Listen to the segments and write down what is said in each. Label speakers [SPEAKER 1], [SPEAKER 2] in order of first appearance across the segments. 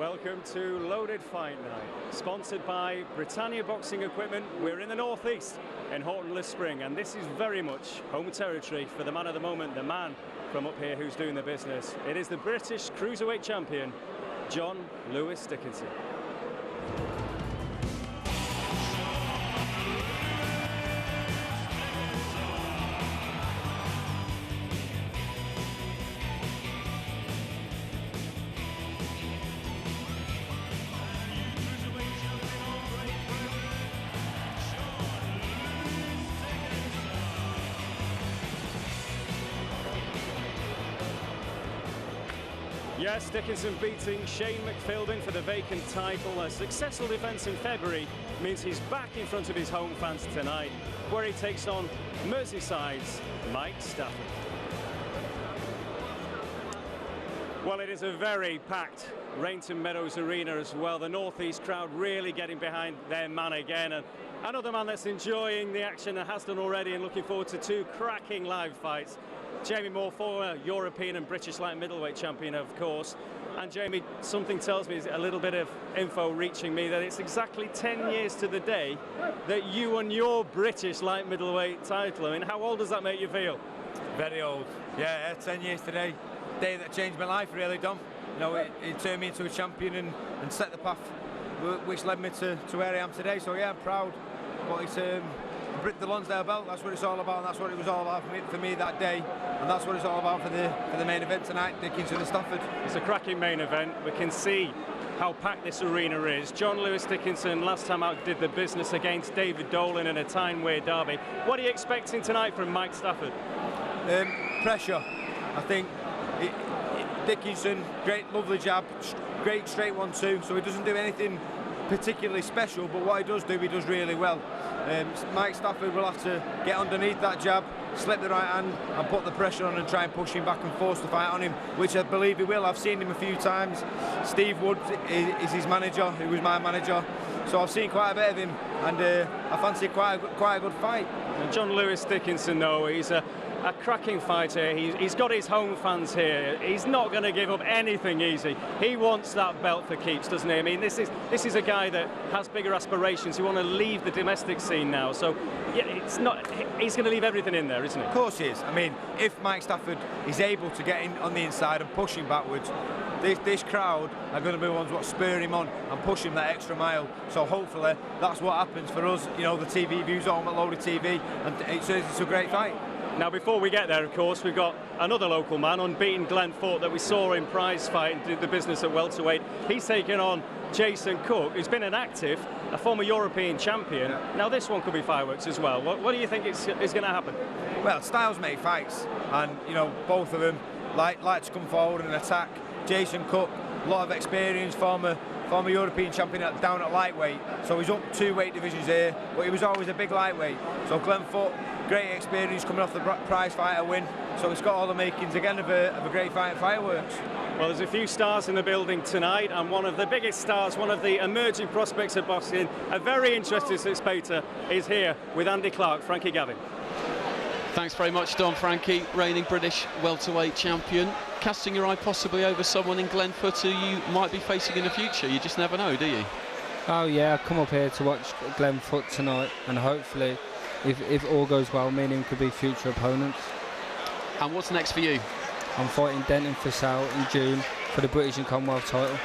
[SPEAKER 1] Welcome to Loaded Fight Night, sponsored by Britannia Boxing Equipment. We're in the northeast in Horton-le-Spring, and this is very much home territory for the man of the moment, the man from up here who's doing the business. It is the British Cruiserweight champion, John Lewis Dickinson. Yes, Dickinson beating Shane McFilden for the vacant title. A successful defence in February means he's back in front of his home fans tonight, where he takes on Merseyside's Mike Stafford. Well, it is a very packed Rainton Meadows Arena as well. The northeast crowd really getting behind their man again, and another man that's enjoying the action and has done already, and looking forward to two cracking live fights. Jamie Moore, former European and British light middleweight champion, of course. And Jamie, something tells me, a little bit of info reaching me, that it's exactly 10 years to the day that you won your British light middleweight title. I mean, how old does that make you feel?
[SPEAKER 2] Very old. Yeah, 10 years today. Day that changed my life, really, Dom. You know, it turned me into a champion and set the path which led me to where I am today. So yeah, I'm proud. But it's the Lonsdale belt, that's what it's all about, and that's what it was all about for me that day, and that's what it's all about for the main event tonight, Dickinson and Stafford.
[SPEAKER 1] It's a cracking main event. We can see how packed this arena is. John Lewis Dickinson last time out did the business against David Dolan in a Tyne-Way derby. What are you expecting tonight from Mike Stafford?
[SPEAKER 2] Pressure. I think Dickinson, great lovely jab, great straight 1-2, so he doesn't do anything particularly special, but what he does really well. Mike Stafford will have to get underneath that jab, slip the right hand and put the pressure on and try and push him back and force the fight on him, which I believe he will. I've seen him a few times. Steve Wood is his manager, who was my manager, so I've seen quite a bit of him, and I fancy quite a good fight.
[SPEAKER 1] And John Lewis Dickinson, though, he's a cracking fighter. He's got his home fans here. He's not going to give up anything easy. He wants that belt for keeps, doesn't he? I mean, this is a guy that has bigger aspirations. He wants to leave the domestic scene now. So yeah, he's going to leave everything in there, isn't he?
[SPEAKER 2] Of course he is. I mean, if Mike Stafford is able to get in on the inside and push him backwards, this crowd are going to be the ones what spur him on and push him that extra mile. So hopefully that's what happens for us. You know, the TV views on at Loaded TV, and it's a great fight.
[SPEAKER 1] Now, before we get there, of course, we've got another local man, unbeaten Glenn Foote, that we saw in prize fight and did the business at welterweight. He's taken on Jason Cook, who's been an active, a former European champion.
[SPEAKER 2] Yeah.
[SPEAKER 1] Now, this one could be fireworks as well. What do you think is going to happen?
[SPEAKER 2] Well, styles make fights, and you know, both of them like to come forward and attack. Jason Cook, a lot of experience, former European champion down at lightweight, so he's up 2 weight divisions here, but he was always a big lightweight. So Glenn Foote, great experience coming off the prize fighter win, so it's got all the makings again of a great fight at fireworks.
[SPEAKER 1] Well, there's a few stars in the building tonight, and one of the biggest stars, one of the emerging prospects of boxing, a very interesting spectator, is here with Andy Clark, Frankie Gavin.
[SPEAKER 3] Thanks very much, Don. Frankie, reigning British welterweight champion. Casting your eye possibly over someone in Glenn Foote who you might be facing in the future. You just never know, do you?
[SPEAKER 4] Oh yeah, I come up here to watch Glenn Foote tonight, and hopefully, if all goes well, me and him could be future opponents.
[SPEAKER 3] And what's next for you?
[SPEAKER 4] I'm fighting Denton for Sale in June for the British and Commonwealth title.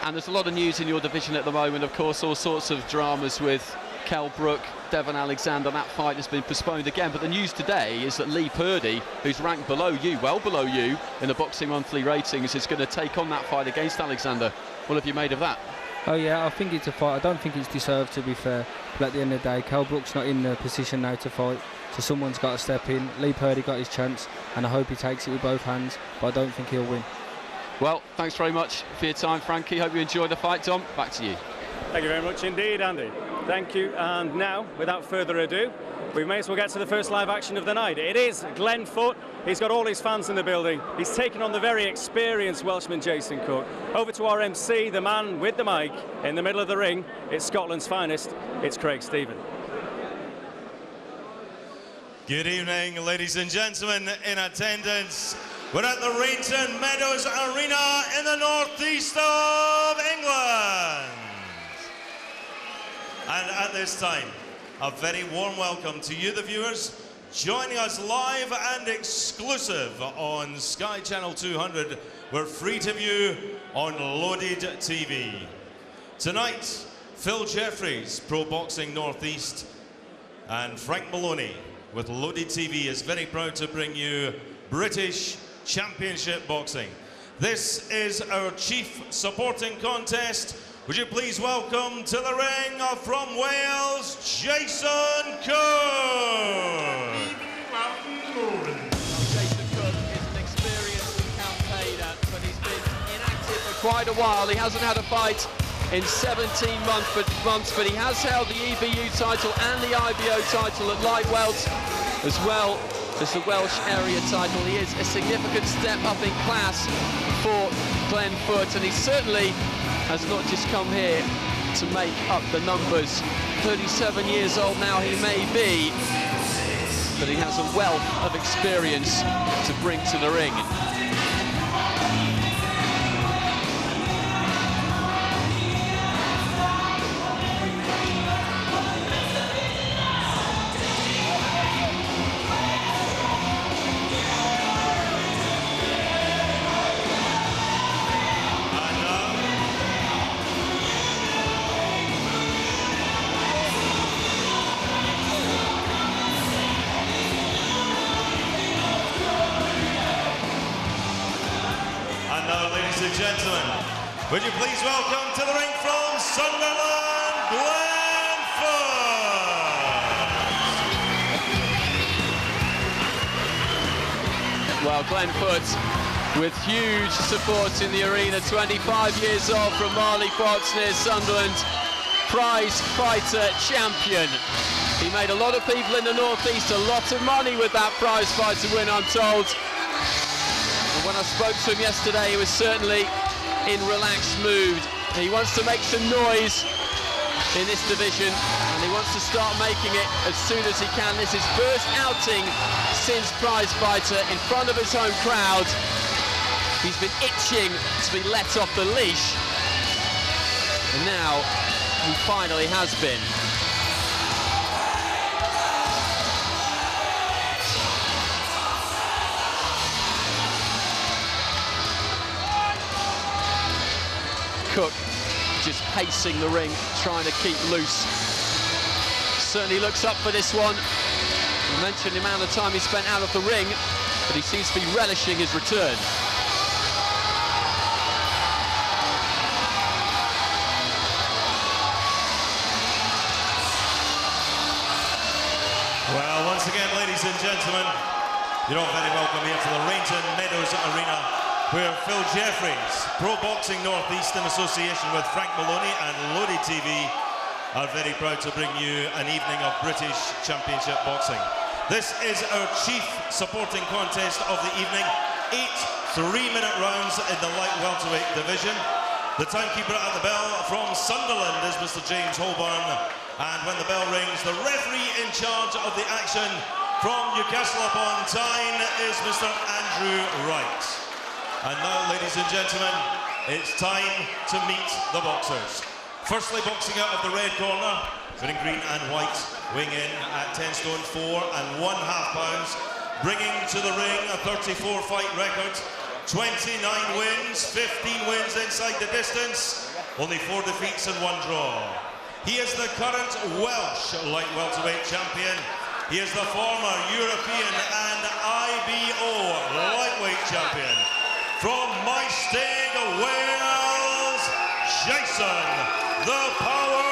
[SPEAKER 3] And there's a lot of news in your division at the moment, of course, all sorts of dramas with Kell Brook, Devon Alexander. That fight has been postponed again, but the news today is that Lee Purdy, who's ranked below you, well below you in the Boxing Monthly ratings, is going to take on that fight against Alexander. What have you made of that?
[SPEAKER 4] Oh yeah, I think it's a fight. I don't think it's deserved, to be fair, but at the end of the day, Kell Brook's not in the position now to fight, so someone's got to step in. Lee Purdy got his chance, and I hope he takes it with both hands, but I don't think he'll win.
[SPEAKER 3] Well, thanks very much for your time, Frankie. Hope you enjoyed the fight. Tom, back to you.
[SPEAKER 1] Thank you very much indeed, Andy. Thank you. And now, without further ado, we may as well get to the first live action of the night. It is Glenn Foote. He's got all his fans in the building. He's taken on the very experienced Welshman Jason Cook. Over to our MC, the man with the mic, in the middle of the ring. It's Scotland's finest. It's Craig Stephen.
[SPEAKER 5] Good evening, ladies and gentlemen in attendance. We're at the Rainton Meadows Arena in the northeast of England. And at this time, a very warm welcome to you, the viewers, joining us live and exclusive on Sky Channel 200. We're free to view on Loaded TV. Tonight, Phil Jeffries, Pro Boxing Northeast, and Frank Maloney with Loaded TV is very proud to bring you British Championship Boxing. This is our chief supporting contest. Would you please welcome to the ring from Wales, Jason Cook.
[SPEAKER 3] Jason Cook is an experienced campaigner, but he's been inactive for quite a while. He hasn't had a fight in 17 months, but he has held the EBU title and the IBO title at light welter, as well as the Welsh area title. He is a significant step up in class for Glenn Foot, and he certainly has not just come here to make up the numbers. 37 years old now he may be, but he has a wealth of experience to bring to the ring.
[SPEAKER 5] Gentlemen, would you please welcome to the ring from Sunderland, Glenn Foot.
[SPEAKER 3] Well, Glenn Foot with huge support in the arena, 25 years old from Marley Fox near Sunderland, prize fighter champion. He made a lot of people in the northeast a lot of money with that prize fighter win, I'm told. When I spoke to him yesterday, he was certainly in relaxed mood. He wants to make some noise in this division, and he wants to start making it as soon as he can. This is his first outing since prize fighter in front of his home crowd. He's been itching to be let off the leash, and now he finally has been. Cook just pacing the ring, trying to keep loose. Certainly looks up for this one. I mentioned the amount of time he spent out of the ring, but he seems to be relishing his return.
[SPEAKER 5] Well, once again, ladies and gentlemen, you're all very welcome here to the Rainton Meadows Arena, where Phil Jeffries, Pro Boxing Northeast in association with Frank Maloney and Loaded TV are very proud to bring you an evening of British Championship Boxing. This is our chief supporting contest of the evening. 8 3-minute rounds in the light welterweight division. The timekeeper at the bell from Sunderland is Mr. James Holborn, and when the bell rings, the referee in charge of the action from Newcastle upon Tyne is Mr. Andrew Wright. And now, ladies and gentlemen, it's time to meet the boxers. Firstly, boxing out of the red corner, wearing green and white, weighing in at 10 stone 4 and 1/2 pounds, bringing to the ring a 34-fight record, 29 wins, 15 wins inside the distance, only 4 defeats and 1 draw. He is the current Welsh light welterweight champion. He is the former European and IBO lightweight champion. From Maesteg, Wales, Jason the Power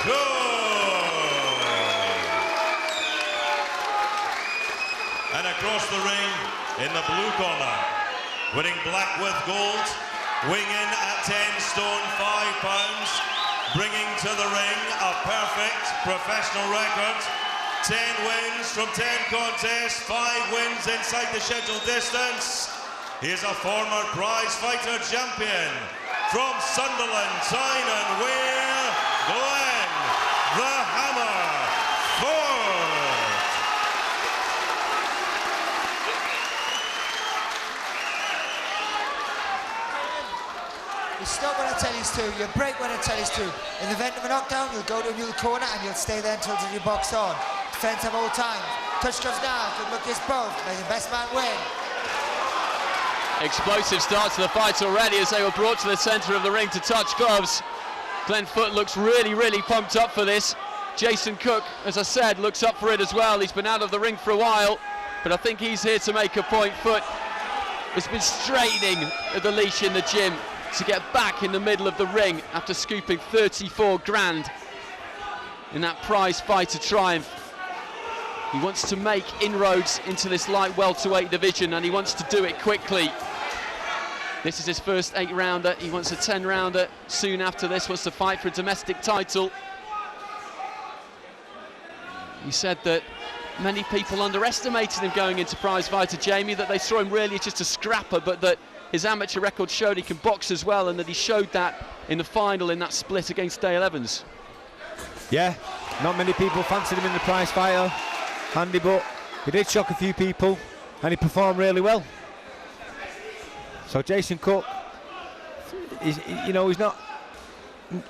[SPEAKER 5] Cook. And across the ring, in the blue corner, winning black with gold, weighing in at 10 stone 5 pounds, bringing to the ring a perfect professional record. 10 wins from 10 contests, 5 wins inside the scheduled distance. He is a former prize fighter champion from Sunderland, Tyne and Wear, Glenn the Hammer Foot.
[SPEAKER 6] You stop when I tell you to, you break when I tell you to. In the event of a knockdown, you'll go to a new corner and you'll stay there until you box on. Defense of all time. Touch comes down, good luck to us both. May the best man win.
[SPEAKER 3] Explosive start to the fight already as they were brought to the centre of the ring to touch gloves. Glenn Foot looks really, really pumped up for this. Jason Cook, as I said, looks up for it as well. He's been out of the ring for a while, but I think he's here to make a point. Foot has been straining at the leash in the gym to get back in the middle of the ring after scooping 34 grand in that prize fighter triumph. He wants to make inroads into this light welterweight division, and he wants to do it quickly. This is his first 8-rounder. He wants a 10-rounder soon after this, wants to fight for a domestic title. He said that many people underestimated him going into prize fighter, Jamie, that they saw him really as just a scrapper, but that his amateur record showed he can box as well, and that he showed that in the final in that split against Dale Evans.
[SPEAKER 2] Yeah, not many people fancied him in the prize fighter, Andy, but he did shock a few people and he performed really well. So Jason Cook, he's not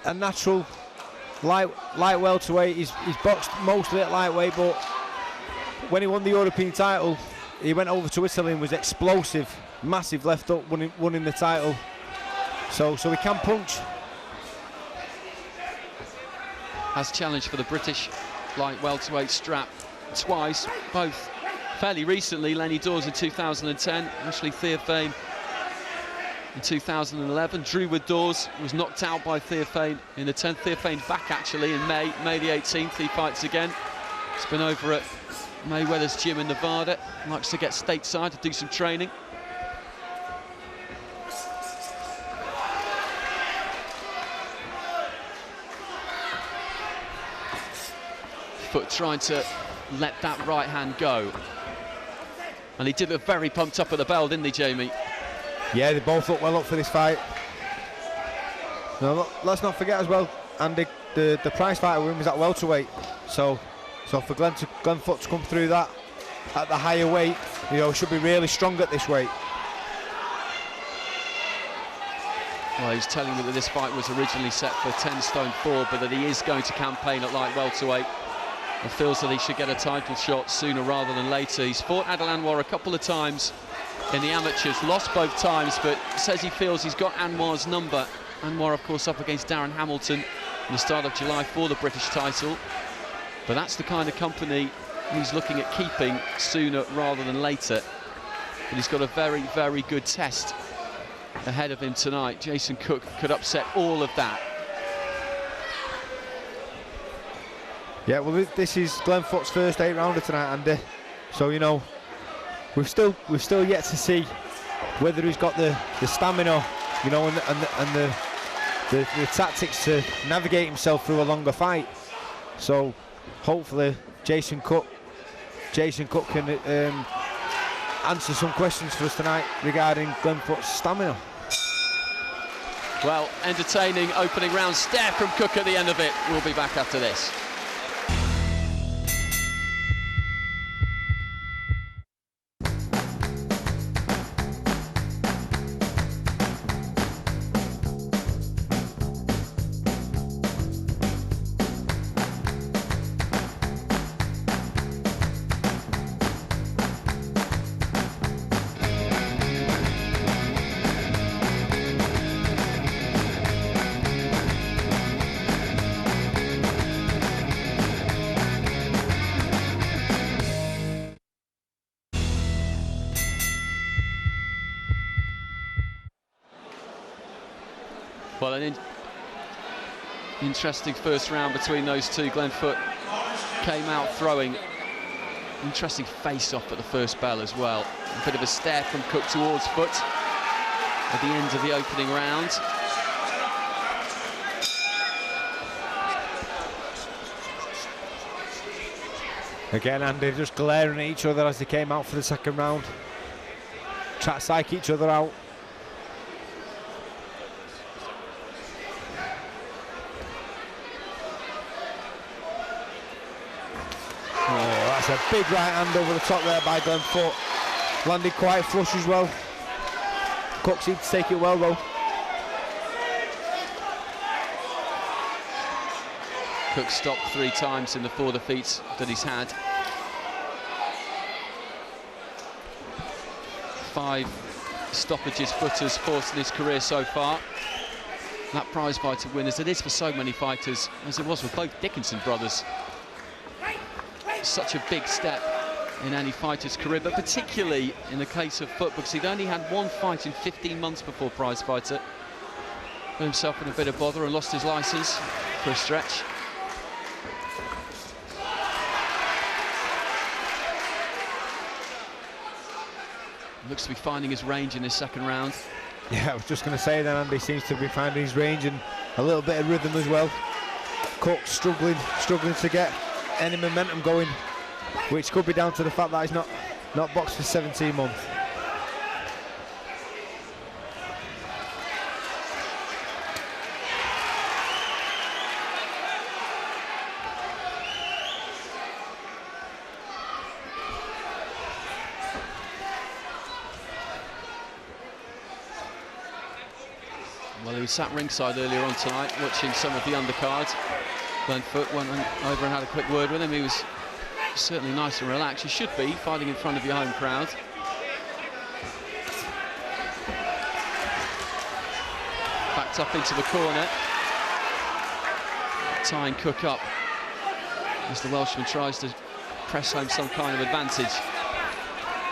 [SPEAKER 2] a natural light welterweight. He's boxed mostly at lightweight, but when he won the European title, he went over to Italy and was explosive, massive left hook, winning the title. So he can punch.
[SPEAKER 3] Has challenged for the British light welterweight strap twice, both fairly recently. Lenny Dawes in 2010, Ashley Theophane in 2011. Drew with Dawes was knocked out by Theophane in the 10th. Theophane's back actually in May the 18th. He fights again. He's been over at Mayweather's gym in Nevada. Likes to get stateside to do some training. Foot trying to let that right hand go. And he did look very pumped up at the bell, didn't he, Jamie?
[SPEAKER 2] Yeah, they both look well up for this fight. Now, let's not forget as well, Andy, the prize fighter win was at welterweight. So for Glenn Foot to come through that at the higher weight, should be really strong at this weight.
[SPEAKER 3] Well, he's telling me that this fight was originally set for 10 stone 4, but that he is going to campaign at light welterweight and feels that he should get a title shot sooner rather than later. He's fought Adel Anwar a couple of times in the amateurs, lost both times, but says he feels he's got Anwar's number. Anwar, of course, up against Darren Hamilton in the start of July for the British title. But that's the kind of company he's looking at keeping sooner rather than later. But he's got a very, very good test ahead of him tonight. Jason Cook could upset all of that.
[SPEAKER 2] Yeah, well, this is Glenn Foot's first 8-rounder tonight, Andy. So we've still yet to see whether he's got the stamina, and the tactics to navigate himself through a longer fight. So hopefully Jason Cook can answer some questions for us tonight regarding Glenn Foot's stamina.
[SPEAKER 3] Well, entertaining opening round stare from Cook at the end of it. We'll be back after this. Well, an interesting first round between those two. Glenn Foot came out throwing. Interesting face-off at the first bell as well. A bit of a stare from Cook towards Foot at the end of the opening round.
[SPEAKER 2] Again, Andy just glaring at each other as they came out for the second round. Try to psych each other out. That's a big right hand over the top there by Glenn Foot. Landed quite flush as well. Cook seemed to take it well though.
[SPEAKER 3] Cook stopped 3 times in the 4 defeats that he's had. 5 stoppages, footers forced in his career so far. That prize fighter win, as it is for so many fighters, as it was with both Dickinson brothers. Such a big step in any fighter's career, but particularly in the case of Foot, because he'd only had 1 fight in 15 months before prize fighter. Got himself in a bit of bother and lost his licence for a stretch. Looks to be finding his range in his second round.
[SPEAKER 2] Yeah, I was just going to say that Andy seems to be finding his range and a little bit of rhythm as well. Cook struggling to get any momentum going, which could be down to the fact that he's not boxed for 17 months.
[SPEAKER 3] Well, he was sat ringside earlier on tonight watching some of the undercards. Glenn Foot went over and had a quick word with him. He was certainly nice and relaxed. You should be fighting in front of your home crowd. Backed up into the corner, tying Cook up as the Welshman tries to press home some kind of advantage.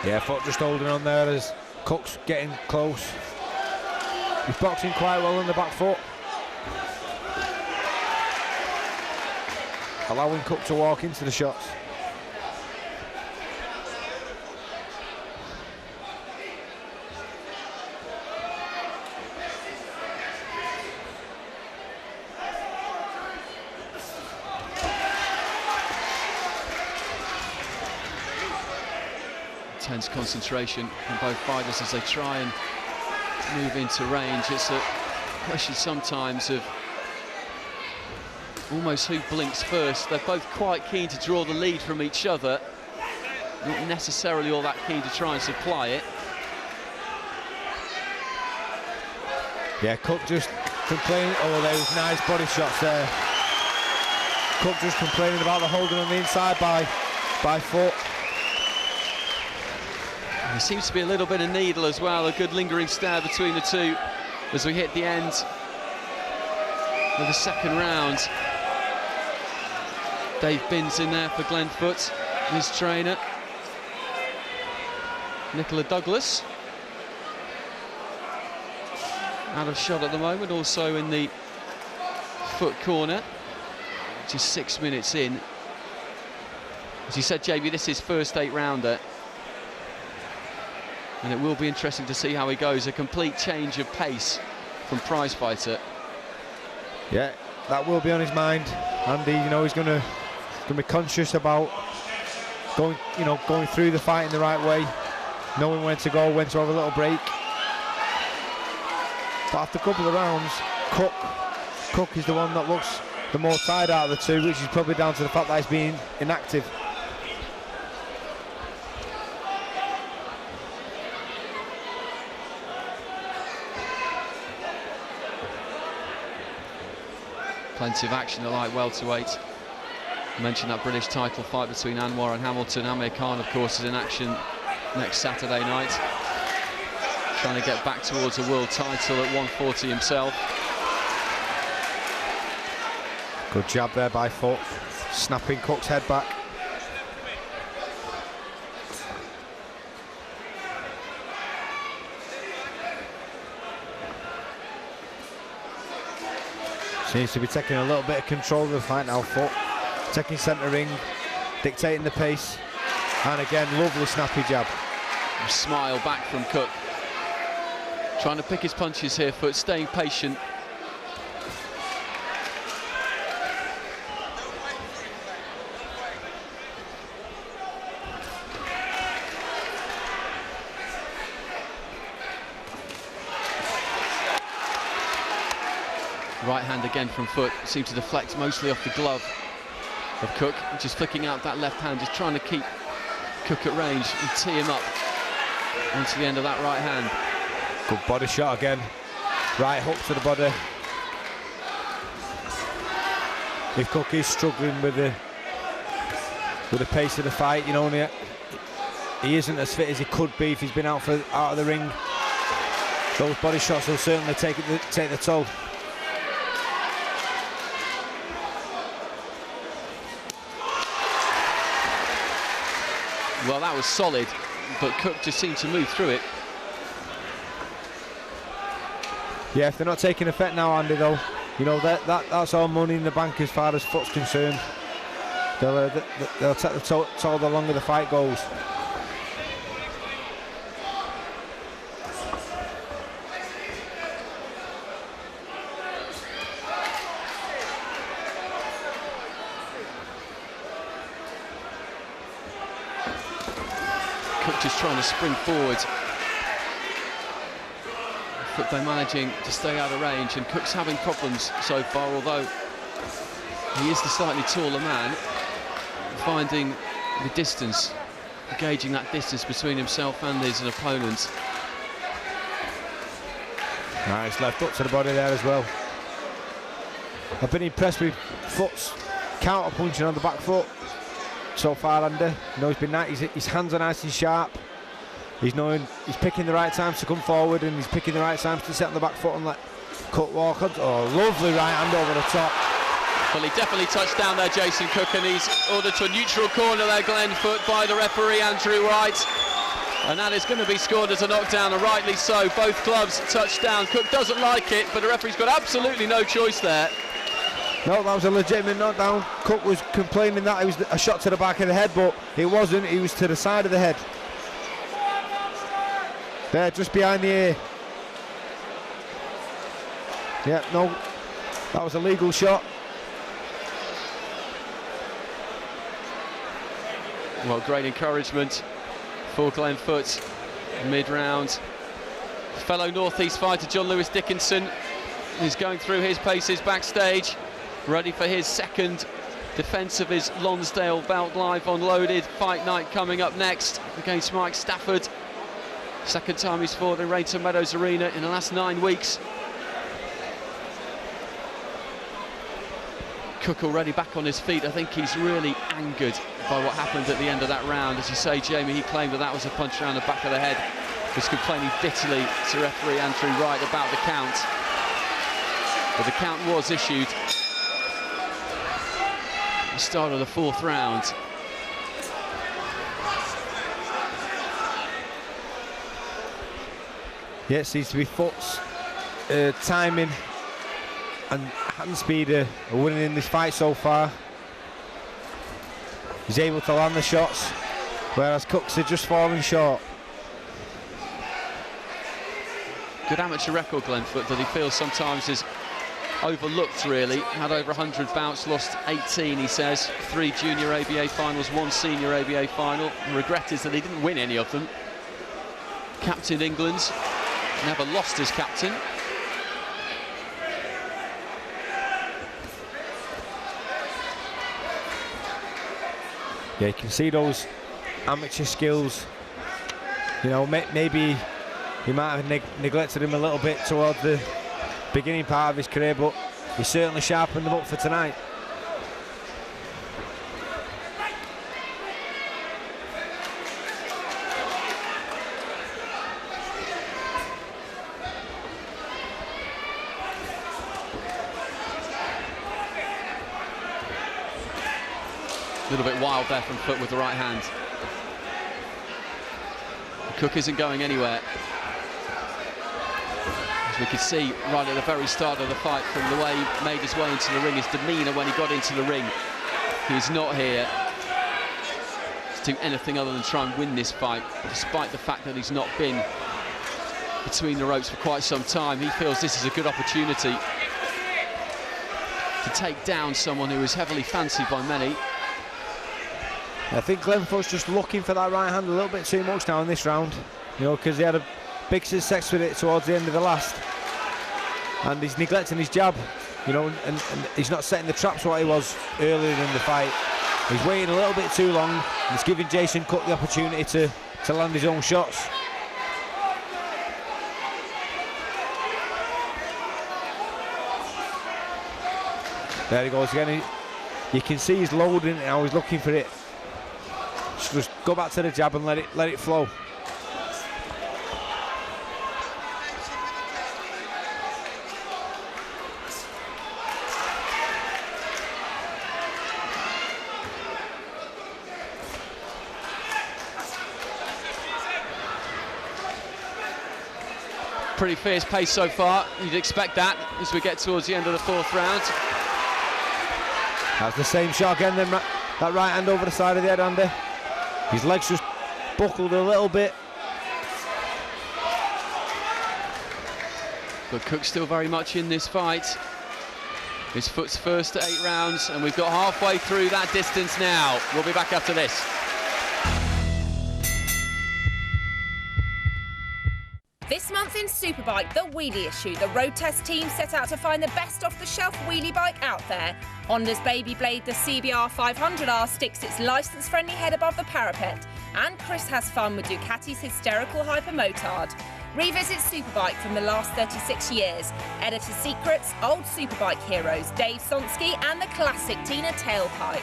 [SPEAKER 2] Yeah, Foot just holding on there as Cook's getting close. He's boxing quite well on the back foot, allowing Cook to walk into the shots.
[SPEAKER 3] Intense concentration from both fighters as they try and move into range. It's a question sometimes of almost who blinks first. They're both quite keen to draw the lead from each other, not necessarily all that keen to try and supply it.
[SPEAKER 2] Yeah, Cook just complaining. Oh, there was nice body shots there. Cook just complaining about the holding on the inside by Foot.
[SPEAKER 3] There seems to be a little bit of needle as well, a good lingering stare between the two as we hit the end of the second round. Dave Binns in there for Glenn Foot, his trainer. Nicola Douglas out of shot at the moment, also in the Foot corner, which is 6 minutes in. As you said, JB, this is first 8-rounder. And it will be interesting to see how he goes. A complete change of pace from prize fighter.
[SPEAKER 2] Yeah, that will be on his mind. Andy, you know, he's going to be conscious about going through the fight in the right way, knowing when to go, when to have a little break. But after a couple of rounds, Cook is the one that looks the more tired out of the two, which is probably down to the fact that he's being inactive.
[SPEAKER 3] Plenty of action at light welterweight. I mentioned that British title fight between Anwar and Hamilton. Amir Khan, of course, is in action next Saturday night, trying to get back towards a world title at 140 himself.
[SPEAKER 2] Good jab there by Foot, snapping Cook's head back. Seems to be taking a little bit of control of the fight now, Foot. Taking centre ring, dictating the pace. And again, lovely snappy jab.
[SPEAKER 3] A smile back from Cook. Trying to pick his punches here, Foot, staying patient. Right hand again from Foot, seemed to deflect mostly off the glove of Cook, just flicking out that left hand, just trying to keep Cook at range and tee him up onto the end of that right hand.
[SPEAKER 2] Good body shot again, right hook to the body. if Cook is struggling with the pace of the fight, you know, and he isn't as fit as he could be if he's been out of the ring. Those body shots will certainly take the toll.
[SPEAKER 3] Well, that was solid, but Cook just seemed to move through it.
[SPEAKER 2] Yeah, if they're not taking effect now, Andy, though, you know, that's all money in the bank as far as Foot's concerned. They'll take the toll the longer the fight goes.
[SPEAKER 3] Cook just trying to spring forward. But they're managing to stay out of range, and Cook's having problems so far, although he is the slightly taller man, finding the distance, gauging that distance between himself and his opponent.
[SPEAKER 2] Nice left hook to the body there as well. I've been impressed with Foot's counter punching on the back foot so far, Andy. You know, he's been nice. His hands are nice and sharp. He's picking the right times to come forward, and he's picking the right times to sit on the back foot and let Cook walk on. Oh, lovely right hand over the top.
[SPEAKER 3] Well, he definitely touched down there, Jason Cook, and he's ordered to a neutral corner there, Glenn Foot, by the referee, Andrew Wright. And that is going to be scored as a knockdown, and rightly so. Both clubs touched down. Cook doesn't like it, but the referee's got absolutely no choice there.
[SPEAKER 2] No, that was a legitimate knockdown. Cook was complaining that it was a shot to the back of the head, but it wasn't. It was to the side of the head. There, just behind the ear. Yeah, no, that was a legal shot.
[SPEAKER 3] Well, great encouragement for Glenn Foot mid-round. Fellow North East fighter John Lewis Dickinson is going through his paces backstage, ready for his second defence of his Lonsdale belt. Live on Loaded. Fight night coming up next against Mike Stafford. Second time he's fought in Rainton Meadows Arena in the last 9 weeks. Cook already back on his feet. I think he's really angered by what happened at the end of that round. As you say, Jamie, he claimed that was a punch around the back of the head. Was complaining bitterly to referee Andrew Wright about the count. But the count was issued at the start of the 4th round.
[SPEAKER 2] Yeah, it seems to be Foot's timing and hand speed are winning in this fight so far. He's able to land the shots, whereas Cook's are just falling short.
[SPEAKER 3] Good amateur record, Glenn Foot, that he feels sometimes is overlooked, really. Had over 100 bouts, lost 18, he says. 3 junior ABA finals, 1 senior ABA final. The regret is that he didn't win any of them. Captain England, never lost as captain.
[SPEAKER 2] Yeah, you can see those amateur skills. You know, maybe he might have neglected him a little bit towards the beginning part of his career, but he certainly sharpened them up for tonight.
[SPEAKER 3] A little bit wild there from Foot with the right hand. Cook isn't going anywhere. As we could see right at the very start of the fight, from the way he made his way into the ring, his demeanour when he got into the ring. He's not here to do anything other than try and win this fight, despite the fact that he's not been between the ropes for quite some time. He feels this is a good opportunity to take down someone who is heavily fancied by many.
[SPEAKER 2] I think Glenn Foot's just looking for that right hand a little bit too much now in this round, you know, because he had a big success with it towards the end of the last, and he's neglecting his jab, you know, and he's not setting the traps what he was earlier in the fight. He's waiting a little bit too long, and he's giving Jason Cook the opportunity to land his own shots. There he goes again. You can see he's loading it now, he's looking for it. Just go back to the jab and let it flow.
[SPEAKER 3] Pretty fierce pace so far. You'd expect that as we get towards the end of the 4th round.
[SPEAKER 2] That's the same shot again, then that right hand over the side of the head, Andy. His legs just buckled a little bit.
[SPEAKER 3] But Cook's still very much in this fight. His foot's first to 8 rounds, and we've got halfway through that distance now. We'll be back after this.
[SPEAKER 7] This month in Superbike, the wheelie issue, the road test team set out to find the best off-the-shelf wheelie bike out there. Honda's baby blade, the CBR 500R, sticks its licence-friendly head above the parapet. And Chris has fun with Ducati's hysterical hypermotard. Revisit Superbike from the last 36 years. Editor's secrets, old Superbike heroes, Dave Sonsky and the classic Tina tailpipe.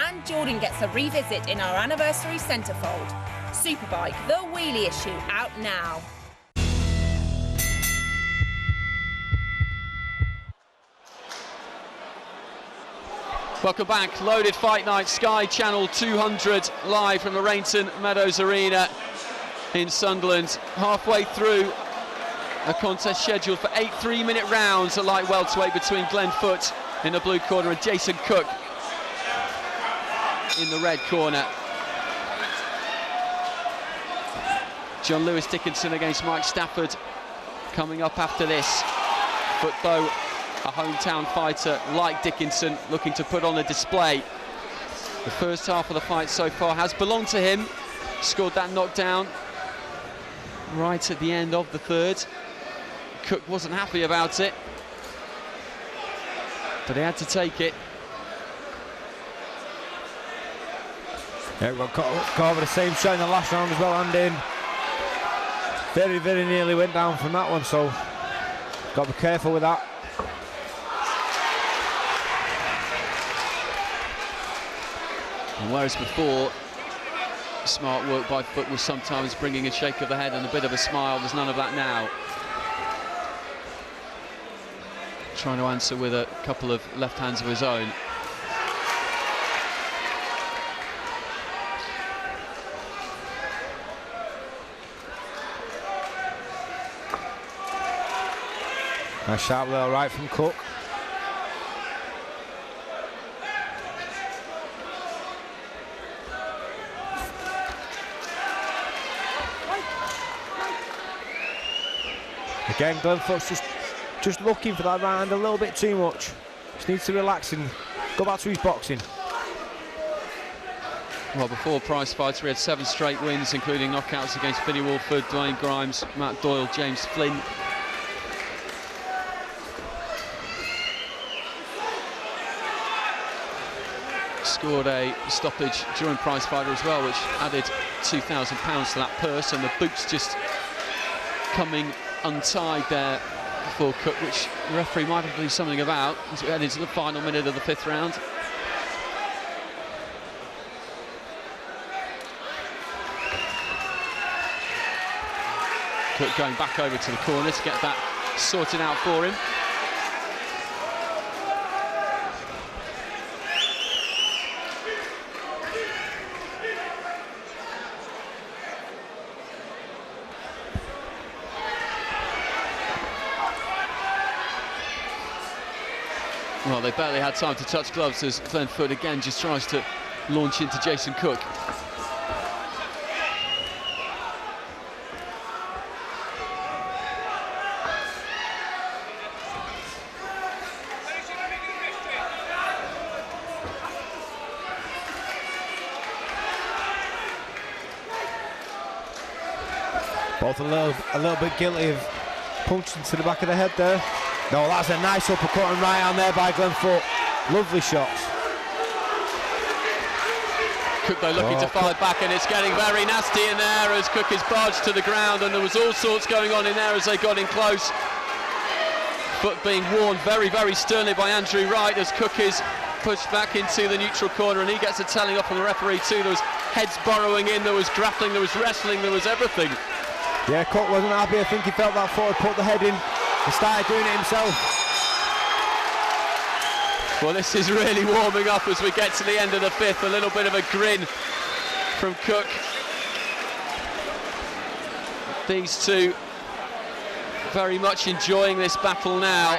[SPEAKER 7] And Jordan gets a revisit in our anniversary centrefold. Superbike, the wheelie issue, out now.
[SPEAKER 3] Welcome back. Loaded Fight Night, Sky Channel 200, live from the Rainton Meadows Arena in Sunderland. Halfway through a contest scheduled for 8 3-minute rounds at light welterweight between Glenn Foote in the blue corner and Jason Cook in the red corner. John Lewis Dickinson against Mike Stafford coming up after this. Foote, though, a hometown fighter like Dickinson, looking to put on a display. The first half of the fight so far has belonged to him. Scored that knockdown right at the end of the 3rd. Cook wasn't happy about it, but he had to take it.
[SPEAKER 2] Yeah, we got caught over the same shot in the last round as well, Andy. Very, very nearly went down from that one, so got to be careful with that.
[SPEAKER 3] And whereas before, smart work by Foote was sometimes bringing a shake of the head and a bit of a smile, there's none of that now. Trying to answer with a couple of left hands of his own.
[SPEAKER 2] Nice sharp little right from Cook. Again, Glenn Foote's just looking for that right hand a little bit too much. Just needs to relax and go back to his boxing.
[SPEAKER 3] Well, before prize fights, we had 7 straight wins, including knockouts against Finney Wolford, Dwayne Grimes, Matt Doyle, James Flynn. Scored a stoppage during prize fighter as well, which added £2,000 to that purse, and the boots just coming untied there for Cook, which the referee might have to do something about as we head into the final minute of the 5th round. Cook going back over to the corner to get that sorted out for him. Well, they barely had time to touch gloves as Glenn Foote again just tries to launch into Jason Cook.
[SPEAKER 2] Both a little bit guilty of punching to the back of the head there. No, that's a nice uppercut and right hand there by Glenn Foote. Lovely shots.
[SPEAKER 3] Cook, though, looking to fight back, and it's getting very nasty in there as Cook is barged to the ground, and there was all sorts going on in there as they got in close. foot being warned very, very sternly by Andrew Wright as Cook is pushed back into the neutral corner, and he gets a telling off from the referee too. There was heads burrowing in, there was grappling, there was wrestling, there was everything.
[SPEAKER 2] Yeah, Cook wasn't happy. I think he felt that foot had put the head in and started doing it himself.
[SPEAKER 3] Well, this is really warming up as we get to the end of the fifth. A little bit of a grin from Cook. These two very much enjoying this battle now.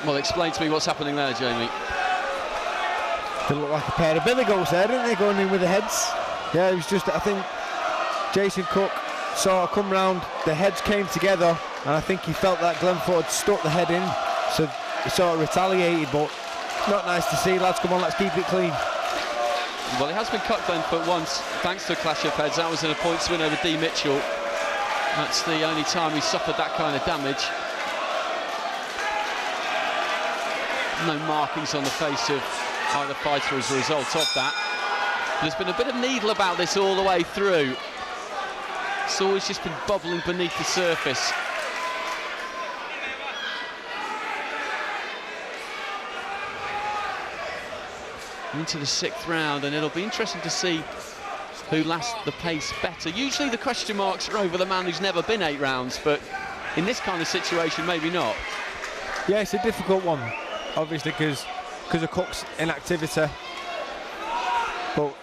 [SPEAKER 3] Well, explain to me what's happening there, Jamie.
[SPEAKER 2] They look like a pair of billy goats there, didn't they, going in with the heads? Yeah, it was just, I think Jason Cook sort of come round, the heads came together, and I think he felt that Glenfoot had stuck the head in, so he sort of retaliated, but not nice to see. Lads, come on, let's keep it clean.
[SPEAKER 3] Well, he has been cut Glenfoot once, thanks to a clash of heads. That was in a points win over D. Mitchell. That's the only time he suffered that kind of damage. No markings on the face of either fighter as a result of that. There's been a bit of needle about this all the way through. It's always just been bubbling beneath the surface. Into the sixth round, and it'll be interesting to see who lasts the pace better. Usually the question marks are over the man who's never been 8 rounds, but in this kind of situation, maybe not.
[SPEAKER 2] Yeah, it's a difficult one, obviously, because of Cook's inactivity. But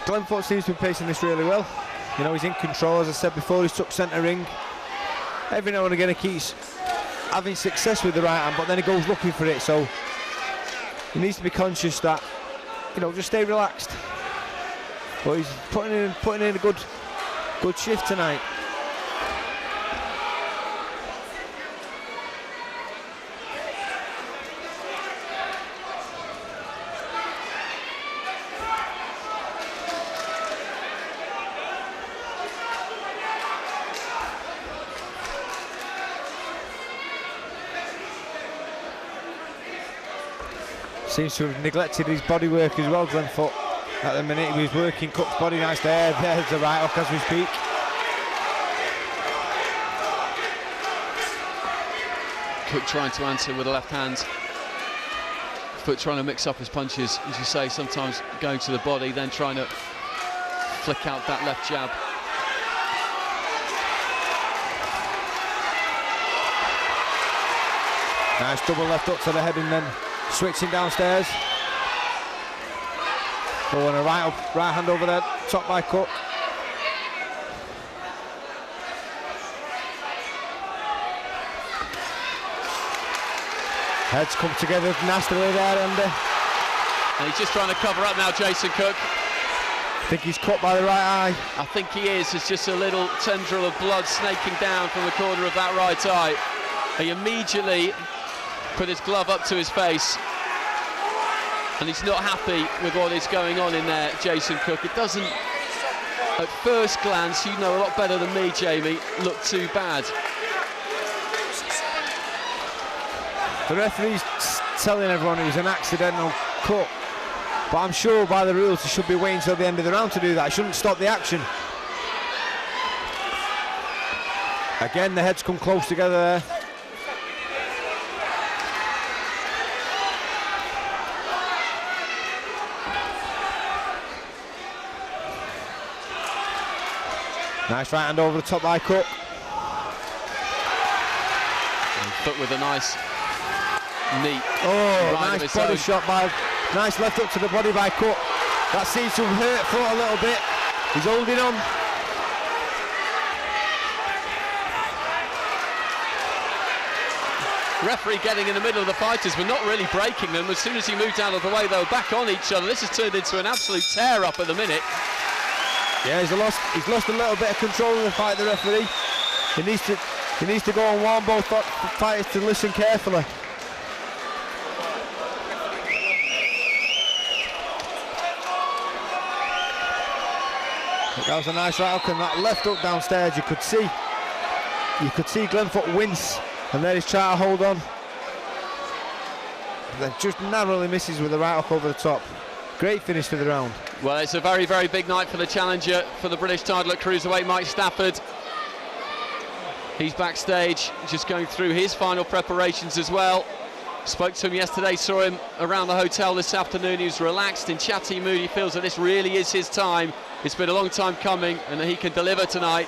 [SPEAKER 2] Glenfoot seems to be pacing this really well. You know, he's in control, as I said before. He's took centre ring. Every now and again he keeps having success with the right hand, but then he goes looking for it, so he needs to be conscious that, you know, just stay relaxed. But he's putting in a good shift tonight. Seems to have neglected his body work as well, Glenfoot. At the minute he was working Cook's body nice there. There's the right hook as we speak.
[SPEAKER 3] Cook trying to answer with the left hand. Foot trying to mix up his punches, as you say, sometimes going to the body, then trying to flick out that left jab.
[SPEAKER 2] Nice double left hook to the head and then switching downstairs. Oh, and a right hand over there, top by Cook. Heads come together nastily there, and
[SPEAKER 3] he's just trying to cover up now, Jason Cook.
[SPEAKER 2] I think he's cut by the right eye.
[SPEAKER 3] I think he is. There's just a little tendril of blood snaking down from the corner of that right eye. He immediately put his glove up to his face, and he's not happy with what is going on in there, Jason Cook. It doesn't, at first glance, you know a lot better than me, Jamie, look too bad.
[SPEAKER 2] The referee's telling everyone it was an accidental cut, but I'm sure by the rules he should be waiting till the end of the round to do that. He shouldn't stop the action. Again, the heads come close together there. Nice right hand over the top by Cook.
[SPEAKER 3] But with a nice knee.
[SPEAKER 2] Oh, nice body shot by, nice left up to the body by Cook. That seems to have hurt Foot a little bit. He's holding on.
[SPEAKER 3] Referee getting in the middle of the fighters, but not really breaking them. As soon as he moved out of the way, they were back on each other. This has turned into an absolute tear-up at the minute.
[SPEAKER 2] Yeah, he's lost a little bit of control of the fight, the referee. He needs to go and warn both fighters to listen carefully. That was a nice right hook, and that left hook downstairs, you could see Glenfoot wince, and there he's trying to hold on. that just narrowly misses with the right hook over the top. Great finish to the round.
[SPEAKER 3] Well, it's a very, very big night for the challenger for the British title at Cruiserweight, Mike Stafford. He's backstage, just going through his final preparations as well. Spoke to him yesterday, saw him around the hotel this afternoon. He was relaxed, in chatty mood. He feels that this really is his time. It's been a long time coming, and that he can deliver tonight.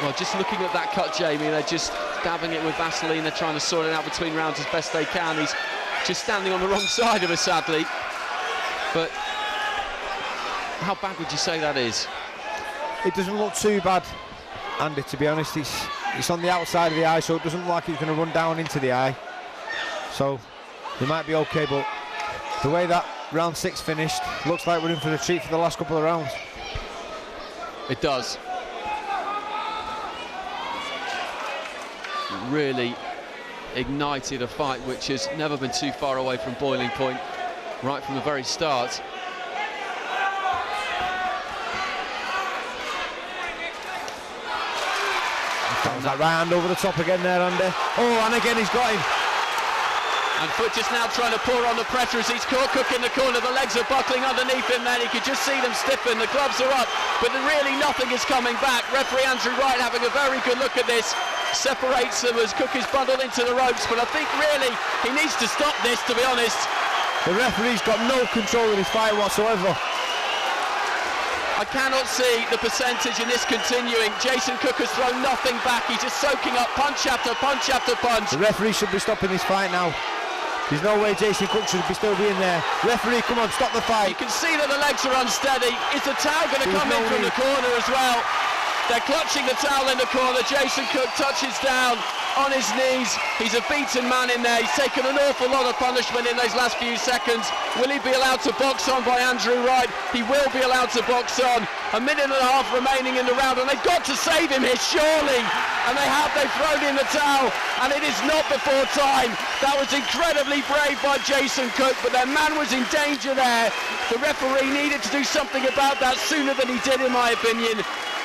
[SPEAKER 3] Well, just looking at that cut, Jamie, they're just dabbing it with Vaseline. They're trying to sort it out between rounds as best they can. He's just standing on the wrong side of her, sadly. But how bad would you say that is?
[SPEAKER 2] It doesn't look too bad, Andy, to be honest. It's on the outside of the eye, so it doesn't look like it's going to run down into the eye. So it might be okay, but the way that round 6 finished, looks like we're in for the treat for the last couple of rounds.
[SPEAKER 3] It does. Really ignited a fight which has never been too far away from boiling point, right from the very start.
[SPEAKER 2] That right hand over the top again there, Andy. Oh, and again he's got him.
[SPEAKER 3] And Foot just now trying to pour on the pressure as he's caught Cook in the corner. The legs are buckling underneath him then. You could just see them stiffen. The gloves are up, but really nothing is coming back. Referee Andrew Wright having a very good look at this. Separates them as Cook is bundled into the ropes, but I think really he needs to stop this, to be honest.
[SPEAKER 2] The referee's got no control of his fight whatsoever.
[SPEAKER 3] I cannot see the percentage in this continuing. Jason Cook has thrown nothing back. He's just soaking up punch after punch after punch.
[SPEAKER 2] The referee should be stopping this fight now. There's no way Jason Cook should be still being there. Referee, come on, stop the fight.
[SPEAKER 3] You can see that the legs are unsteady. Is the towel going to come in from the corner as well? They're clutching the towel in the corner. Jason Cook touches down on his knees. He's a beaten man in there. He's taken an awful lot of punishment in those last few seconds. Will he be allowed to box on by Andrew Wright? He will be allowed to box on. A minute and a half remaining in the round, and they've got to save him here, surely. And they have. They've thrown in the towel, and it is not before time. That was incredibly brave by Jason Cook, but their man was in danger there. The referee needed to do something about that sooner than he did, in my opinion.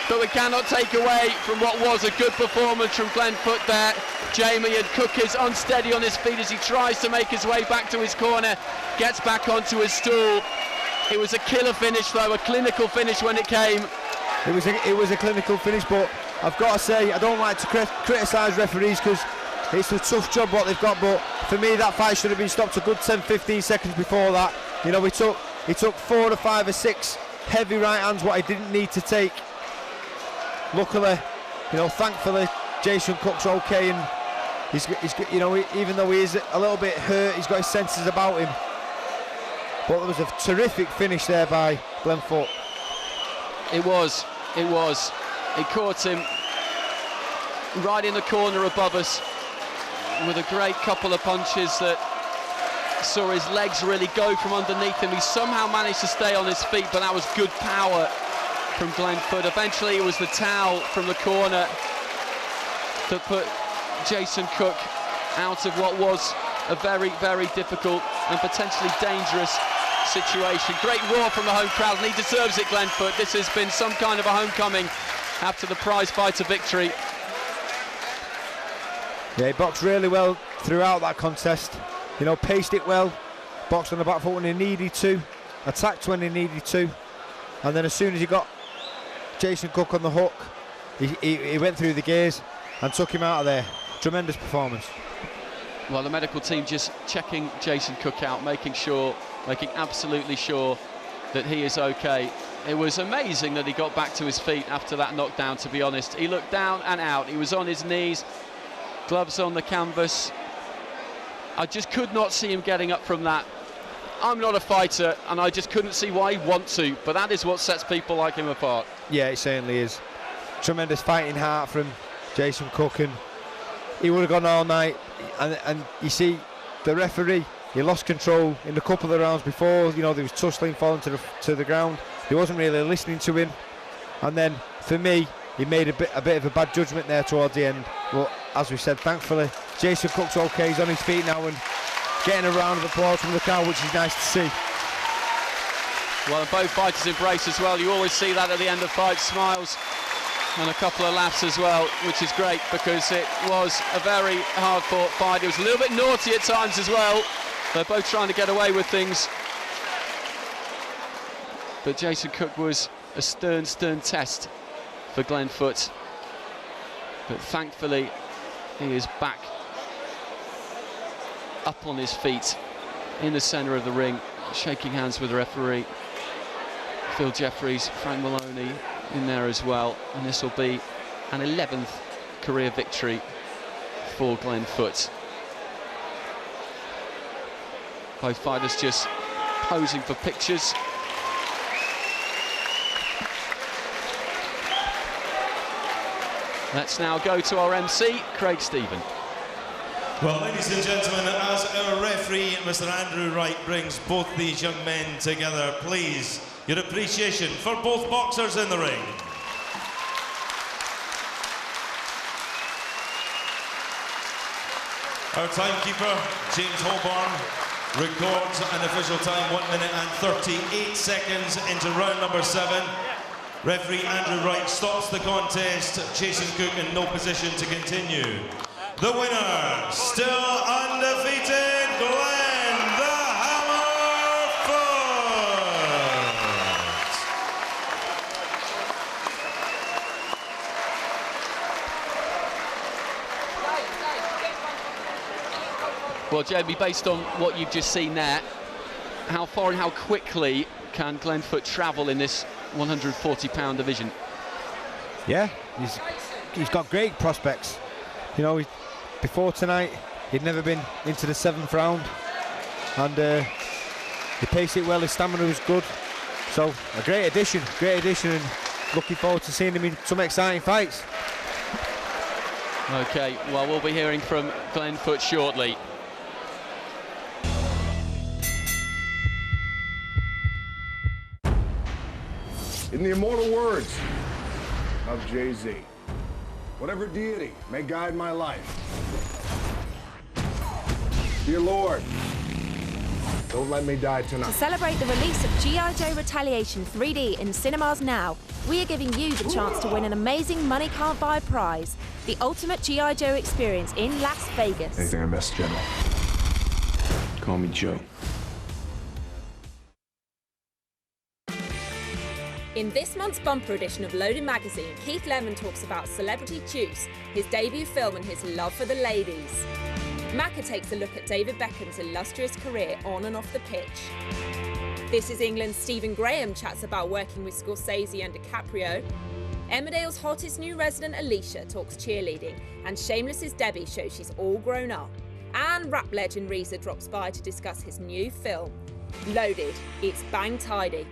[SPEAKER 3] But we cannot take away from what was a good performance from Glenn Foot there. Jamie, and Cook is unsteady on his feet as he tries to make his way back to his corner, gets back onto his stool. It was a killer finish though, a clinical finish when it came.
[SPEAKER 2] It was a clinical finish, but I've got to say, I don't like to criticise referees because it's a tough job what they've got, but for me that fight should have been stopped a good 10-15 seconds before that. You know, he took 4 or 5 or 6 heavy right hands, what he didn't need to take. Luckily, you know, thankfully, Jason Cook's okay, and he's you know, even though he is a little bit hurt, he's got his senses about him. But there was a terrific finish there by Glenn Foot.
[SPEAKER 3] It was. It caught him right in the corner above us with a great couple of punches that saw his legs really go from underneath him. He somehow managed to stay on his feet, but that was good power from Glenn Foot. Eventually it was the towel from the corner that put Jason Cook out of what was a very, very difficult and potentially dangerous situation. Great roar from the home crowd, and he deserves it, Glenn Foot. This has been some kind of a homecoming after the prize fighter victory.
[SPEAKER 2] Yeah, he boxed really well throughout that contest. You know, paced it well, boxed on the back foot when he needed to, attacked when he needed to, and then as soon as he got Jason Cook on the hook, he went through the gears and took him out of there. Tremendous performance.
[SPEAKER 3] Well, the medical team just checking Jason Cook out, making absolutely sure that he is okay. It was amazing that he got back to his feet after that knockdown, to be honest. He looked down and out. He was on his knees, gloves on the canvas. I just could not see him getting up from that. I'm not a fighter, and I just couldn't see why he'd want to, but that is what sets people like him apart. Yeah,
[SPEAKER 2] it certainly is. Tremendous fighting heart from Jason Cook, and he would have gone all night. And you see, the referee, he lost control in a couple of the rounds before. You know, there was tussling, falling to the ground. He wasn't really listening to him, and then for me, he made a bit of a bad judgment there towards the end. But as we said, thankfully, Jason Cook's okay. He's on his feet now and getting a round of applause from the crowd, which is nice to see.
[SPEAKER 3] Well, and both fighters embrace as well. You always see that at the end of fights, smiles and a couple of laughs as well, which is great because it was a very hard-fought fight. It was a little bit naughty at times as well. They're both trying to get away with things. But Jason Cook was a stern test for Glenn Foot. But thankfully, he is back up on his feet in the centre of the ring, shaking hands with the referee. Phil Jeffries, Frank Maloney in there as well, and this will be an 11th career victory for Glenn Foot. Both fighters just posing for pictures. Let's now go to our MC, Craig Stephen.
[SPEAKER 5] Well, ladies and gentlemen, as our referee, Mr. Andrew Wright, brings both these young men together, please, your appreciation for both boxers in the ring. Our timekeeper, James Holborn, records an official time 1 minute and 38 seconds into round number 7. Referee Andrew Wright stops the contest. Jason Cook in no position to continue. The winner, still undefeated, Glenn the Hammer Foot.
[SPEAKER 3] Well, Jamie, based on what you've just seen there, how far and how quickly can Glenn Foot travel in this 140-pound division?
[SPEAKER 2] Yeah, he's got great prospects. You know, before tonight, he'd never been into the 7th round, and he paced it well. His stamina was good, so a great addition, and looking forward to seeing him in some exciting fights.
[SPEAKER 3] Okay, well, we'll be hearing from Glenn Foot shortly.
[SPEAKER 8] In the immortal words of Jay-Z, whatever deity may guide my life, dear Lord, don't let me die tonight.
[SPEAKER 7] To celebrate the release of G.I. Joe Retaliation 3D in cinemas now, we are giving you the chance to win an amazing money can't buy prize, the ultimate G.I. Joe experience in Las Vegas.
[SPEAKER 8] Anything I missed, General? Call me Joe.
[SPEAKER 7] In this month's bumper edition of Loaded Magazine, Keith Lemon talks about Celebrity Juice, his debut film and his love for the ladies. Macca takes a look at David Beckham's illustrious career on and off the pitch. This Is England's Stephen Graham chats about working with Scorsese and DiCaprio. Emmerdale's hottest new resident Alicia talks cheerleading, and Shameless's Debbie shows she's all grown up. And rap legend Reza drops by to discuss his new film. Loaded, it's bang tidy.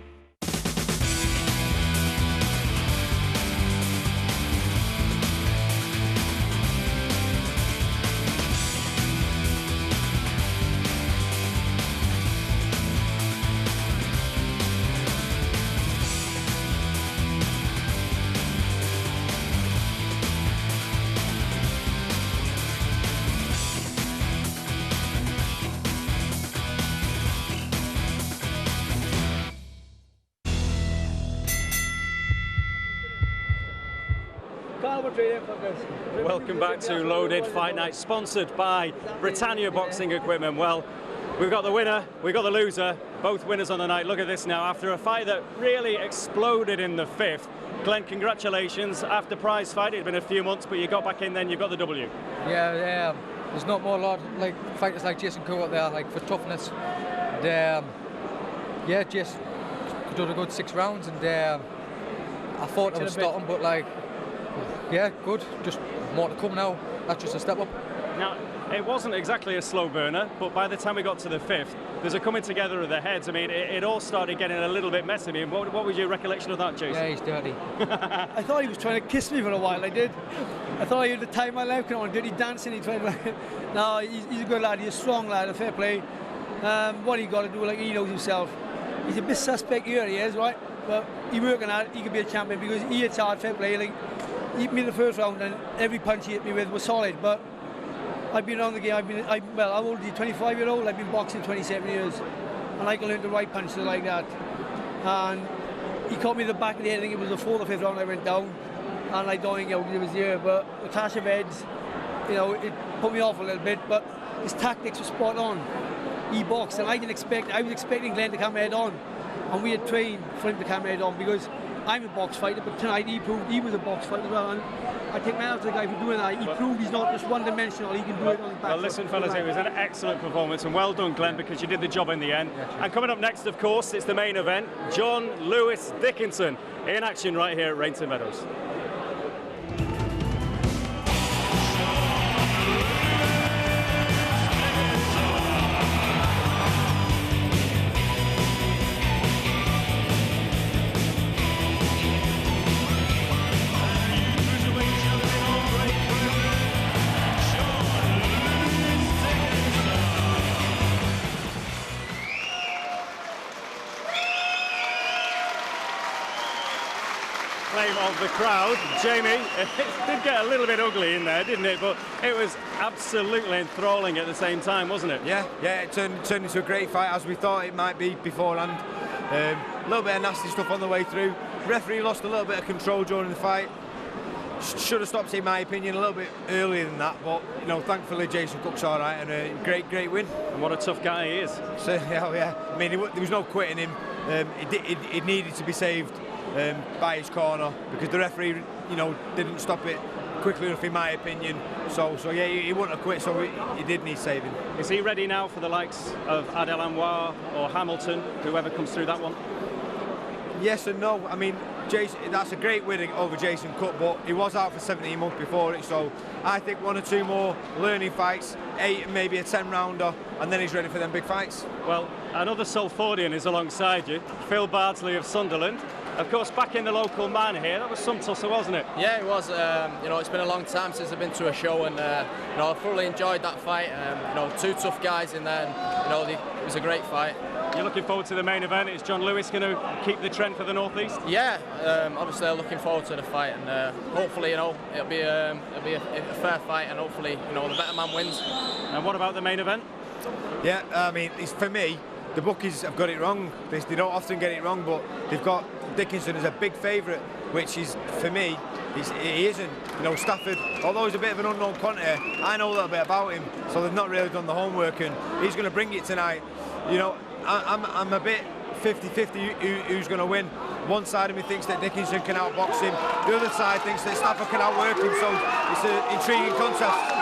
[SPEAKER 1] Welcome back to Loaded Fight Night, sponsored by Britannia Boxing Equipment. Well, we've got the winner, we've got the loser, both winners on the night. Look at this now, after a fight that really exploded in the 5th. Glenn, congratulations. After prize fight, it had been a few months, but you got back in then, you got the W.
[SPEAKER 9] Yeah, there's not more lot like fighters like Jason Cook out there, like for toughness. And, yeah, Jason did a good 6 rounds, and I thought I would stop him, but like, yeah, good. Just more to come now. That's just a step up.
[SPEAKER 1] Now, it wasn't exactly a slow burner, but by the time we got to the 5th, there's a coming together of the heads. I mean, it all started getting a little bit messy. I mean, what was your recollection of that, Jason?
[SPEAKER 9] Yeah, he's dirty.
[SPEAKER 10] I thought he was trying to kiss me for a while, I did. I thought he had the time of my life, on dirty dancing. He tried to... No, he's a good lad, he's a strong lad, a fair play. What he got to do, like he knows himself. He's a bit suspect here, he is, right? But he's working hard, he could be a champion because he hits hard, fair play. Like, he hit me in the 1st round and every punch he hit me with was solid, but I've been around the game, well, how old are you, 25-year-old? I've been boxing 27 years, and I can learn the right punches like that. And he caught me in the back of the head, I think it was the 4th or 5th round I went down, and I don't think he'll give his year. But Natasha Veds, you know, it put me off a little bit, but his tactics were spot on. He boxed, and I was expecting Glenn to come head on, and we had trained for him to come head on because I'm a box fighter, but tonight he proved he was a box fighter as well. And I take my hat to the guy for doing that. He proved he's not just one-dimensional, he can do it on the back.
[SPEAKER 1] Well, listen, fellas, it was an excellent performance, and well done, Glenn, because you did the job in the end. And coming up next, of course, it's the main event. John Lewis Dickinson in action right here at Rainton Meadows. Of the crowd, Jamie, it did get a little bit ugly in there, didn't it? But it was absolutely enthralling at the same time, wasn't it?
[SPEAKER 2] Yeah, it turned into a great fight, as we thought it might be beforehand. A little bit of nasty stuff on the way through. Referee lost a little bit of control during the fight. Should have stopped, in my opinion, a little bit earlier than that. But you know, thankfully Jason Cook's all right, and a great win.
[SPEAKER 1] And what a tough guy he is.
[SPEAKER 2] So, yeah. I mean, there was no quitting him. It needed to be saved by his corner, because the referee, you know, didn't stop it quickly enough, in my opinion. So yeah, he wouldn't have quit, so he did need saving.
[SPEAKER 1] Is he ready now for the likes of Adel Anwar or Hamilton, whoever comes through that one?
[SPEAKER 2] Yes and no. I mean, Jason, that's a great win over Jason Cook, but he was out for 17 months before it, so I think 1 or 2 more learning fights, 8, maybe a 10-rounder, and then he's ready for them big fights.
[SPEAKER 1] Well, another Salfordian is alongside you, Phil Bardsley of Sunderland. Of course, back in the local man here, that was some tussle, wasn't it?
[SPEAKER 11] Yeah, it was. You know, it's been a long time since I've been to a show, and you know, I thoroughly enjoyed that fight. You know, 2 tough guys in there, and you know, it was a great fight.
[SPEAKER 1] You're looking forward to the main event. Is John Lewis going to keep the trend for the North East?
[SPEAKER 11] Yeah, obviously I'm looking forward to the fight, and hopefully, you know, it'll be a fair fight, and hopefully, you know, the better man wins.
[SPEAKER 1] And what about the main event?
[SPEAKER 2] Yeah, I mean, it's, for me, the bookies have got it wrong. They don't often get it wrong, but they've got Dickinson as a big favourite, which is, for me, he isn't. You know, Stafford, although he's a bit of an unknown quantity, I know a little bit about him, so they've not really done the homework, and he's going to bring it tonight. You know, I'm a bit 50-50 who's going to win. One side of me thinks that Dickinson can outbox him, the other side thinks that Stafford can outwork him, so it's an intriguing contest.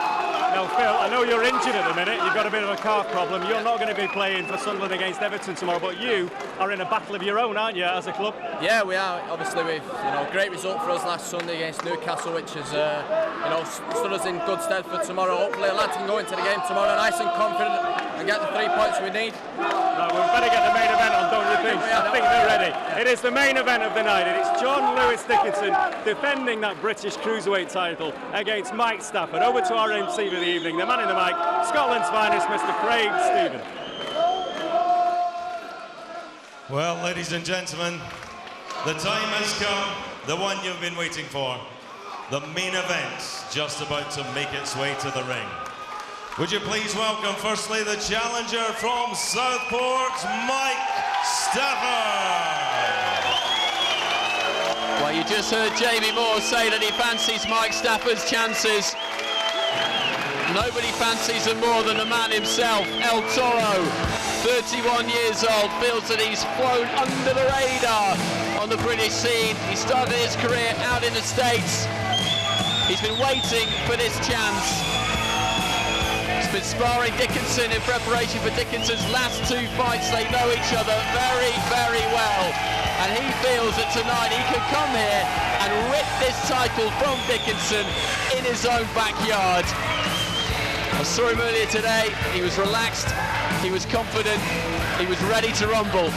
[SPEAKER 1] Now, Phil, I know you're injured at the minute. You've got a bit of a calf problem. You're not going to be playing for Sunderland against Everton tomorrow, but you are in a battle of your own, aren't you, as a club?
[SPEAKER 11] Yeah, we are. Obviously, we've, you know, great result for us last Sunday against Newcastle, which has you know, stood us in good stead for tomorrow. Hopefully, the lads can go into the game tomorrow nice and confident and get the 3 points we need.
[SPEAKER 1] Right, we better get the main event on, don't you think? I think they're ready. Yeah. It is the main event of the night. It's John Lewis Dickinson defending that British Cruiserweight title against Mike Stafford. Over to our MC for the evening, the man in the mic, Scotland's finest, Mr. Craig Stephen.
[SPEAKER 5] Well, ladies and gentlemen, the time has come, the one you've been waiting for. The main event just about to make its way to the ring. Would you please welcome, firstly, the challenger from Southport, Mike Stafford.
[SPEAKER 3] Well, you just heard Jamie Moore say that he fancies Mike Stafford's chances. Nobody fancies him more than the man himself, El Toro. 31 years old, feels that he's flown under the radar on the British scene. He started his career out in the States. He's been waiting for this chance. He's been sparring Dickinson in preparation for Dickinson's last 2 fights. They know each other very, very well. And he feels that tonight he can come here and rip this title from Dickinson in his own backyard. I saw him earlier today. He was relaxed, he was confident, he was ready to rumble.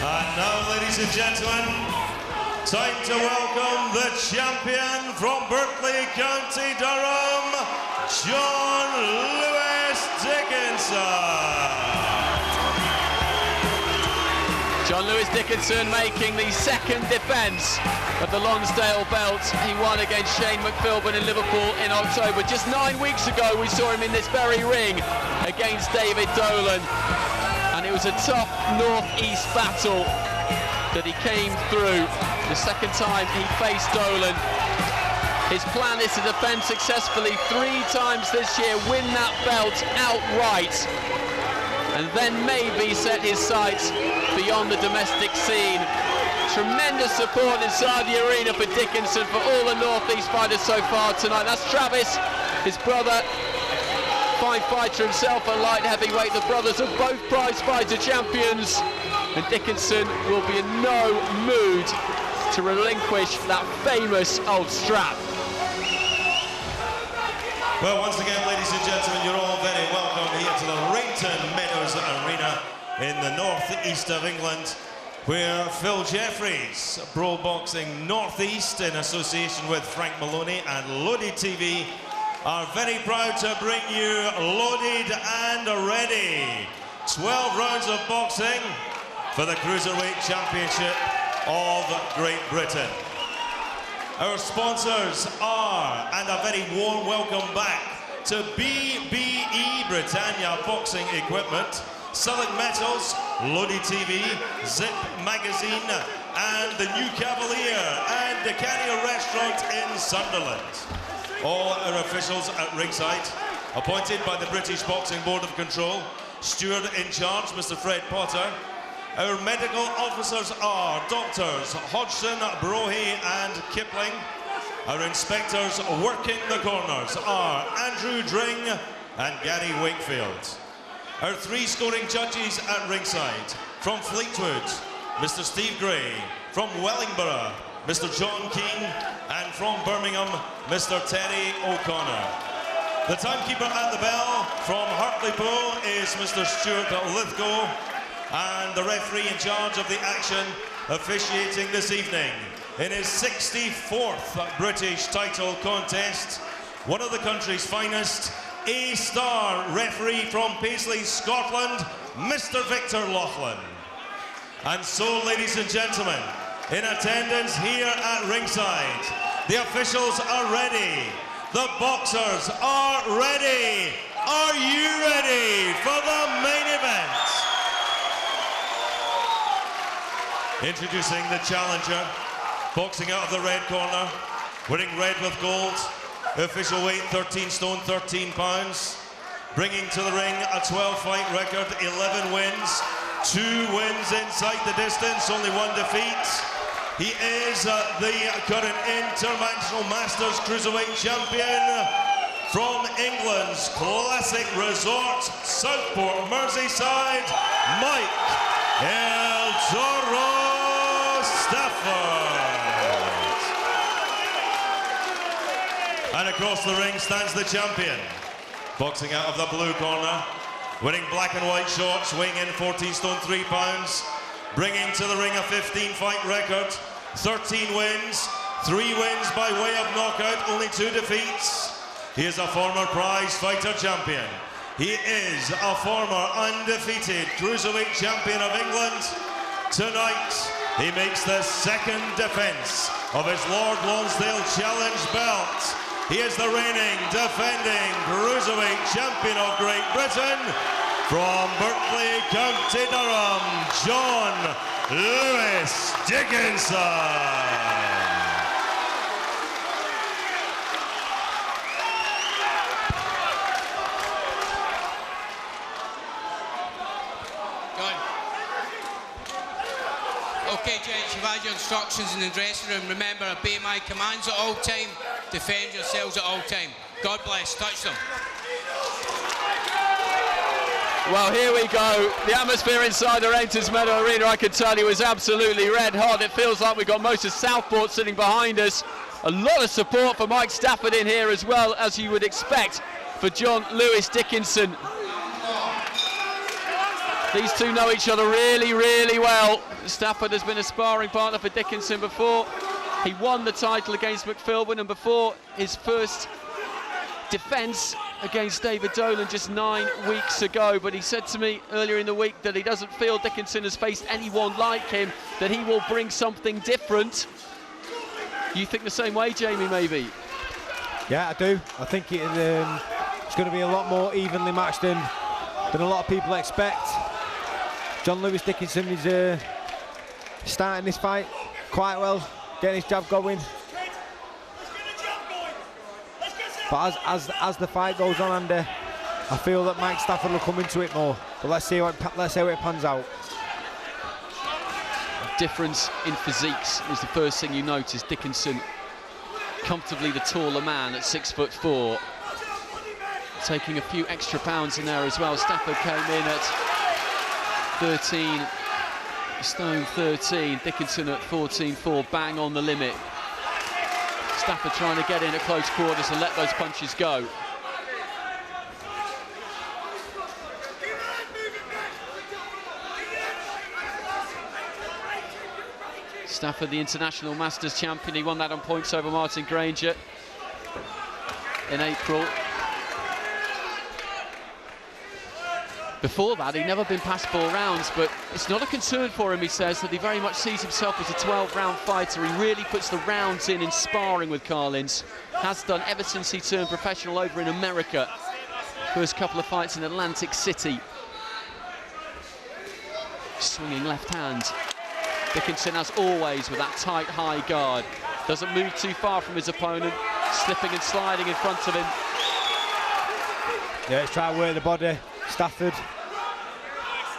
[SPEAKER 5] And now, ladies and gentlemen, time to welcome the champion from Berkeley, County Durham, John Lewis Dickinson.
[SPEAKER 3] John Lewis Dickinson making the second defence of the Lonsdale belt. He won against Shane McPhilbin in Liverpool in October. Just 9 weeks ago we saw him in this very ring against David Dolan, and it was a tough north-east battle that he came through. The second time he faced Dolan. His plan is to defend successfully 3 times this year, win that belt outright, and then maybe set his sights beyond the domestic scene. Tremendous support inside the arena for Dickinson, for all the North-East fighters so far tonight. That's Travis, his brother, fine fighter himself at light heavyweight. The brothers are both prize fighter champions, and Dickinson will be in no mood to relinquish that famous old strap.
[SPEAKER 5] Well, once again, ladies and gentlemen, you're all very welcome here to the Rainton Meadows Arena in the north-east of England, where Phil Jeffries, Pro Boxing Northeast, in association with Frank Maloney and Loaded TV, are very proud to bring you Loaded and Ready. 12 rounds of boxing for the Cruiserweight Championship of Great Britain. Our sponsors are, and a very warm welcome back to BBE Britannia Boxing Equipment, Select Metals, Loaded TV, Zip Magazine, and the New Cavalier and the Cannier Restaurant in Sunderland. All our officials at ringside, appointed by the British Boxing Board of Control, steward in charge, Mr. Fred Potter. Our medical officers are Doctors Hodgson, Brohy and Kipling. Our inspectors working the corners are Andrew Dring and Gary Wakefield. Our 3 scoring judges at ringside, from Fleetwood, Mr. Steve Gray, from Wellingborough, Mr. John Keane, and from Birmingham, Mr. Terry O'Connor. The timekeeper at the bell from Hartlepool is Mr. Stuart Lithgow, and the referee in charge of the action officiating this evening in his 64th British title contest, one of the country's finest, A-star referee from Paisley, Scotland, Mr. Victor Laughlin. And so, ladies and gentlemen, in attendance here at ringside, the officials are ready, the boxers are ready. Are you ready for the main event? Introducing the challenger, boxing out of the red corner, wearing red with gold, official weight 13 stone, 13 pounds, bringing to the ring a 12-fight record, 11 wins, 2 wins inside the distance, only 1 defeat. He is the current International Masters Cruiserweight champion from England's classic resort, Southport, Merseyside, Mike El Toro Stafford. And across the ring stands the champion, boxing out of the blue corner, wearing black and white shorts, weighing in 14 stone 3 pounds, bringing to the ring a 15-fight record, 13 wins, 3 wins by way of knockout, only 2 defeats. He is a former prize fighter champion. He is a former undefeated Cruiserweight champion of England. Tonight, he makes the 2nd defense of his Lord Lonsdale Challenge belt. He is the reigning, defending Cruiserweight champion of Great Britain. From Berkeley, County Durham, John Lewis Dickinson.
[SPEAKER 12] Okay, gents, you've had your instructions in the dressing room. Remember, obey my commands at all time. Defend yourselves at all time. God bless. Touch them.
[SPEAKER 3] Well, here we go. The atmosphere inside the Rainton Meadows Arena, I can tell you, is absolutely red hot. It feels like we've got most of Southport sitting behind us. A lot of support for Mike Stafford in here, as well as you would expect for John Lewis Dickinson. These two know each other really, really well. Stafford has been a sparring partner for Dickinson before. He won the title against McPhilbin, and before his first defence against David Dolan just 9 weeks ago. But he said to me earlier in the week that he doesn't feel Dickinson has faced anyone like him, that he will bring something different. You think the same way, Jamie, maybe?
[SPEAKER 2] Yeah, I do. I think it's going to be a lot more evenly matched than than a lot of people expect. John Lewis Dickinson is starting this fight quite well, getting his jab going. But as the fight goes on, Andy, I feel that Mike Stafford will come into it more. But let's see how it pans out.
[SPEAKER 3] Difference in physiques is the first thing you notice. Dickinson, comfortably the taller man at 6'4", taking a few extra pounds in there as well. Stafford came in at 13 stone 13. Dickinson at 14'4", bang on the limit. Stafford trying to get in at close quarters and let those punches go. Stafford, the International Masters champion, he won that on points over Martin Granger in April. Before that, he'd never been past 4 rounds, but it's not a concern for him, he says, that he very much sees himself as a 12-round fighter. He really puts the rounds in sparring with Carlins. Has done ever since he turned professional over in America. First couple of fights in Atlantic City. Swinging left hand. Dickinson, as always, with that tight, high guard. Doesn't move too far from his opponent. Slipping and sliding in front of him.
[SPEAKER 2] Yeah, he's trying to work the body. Stafford.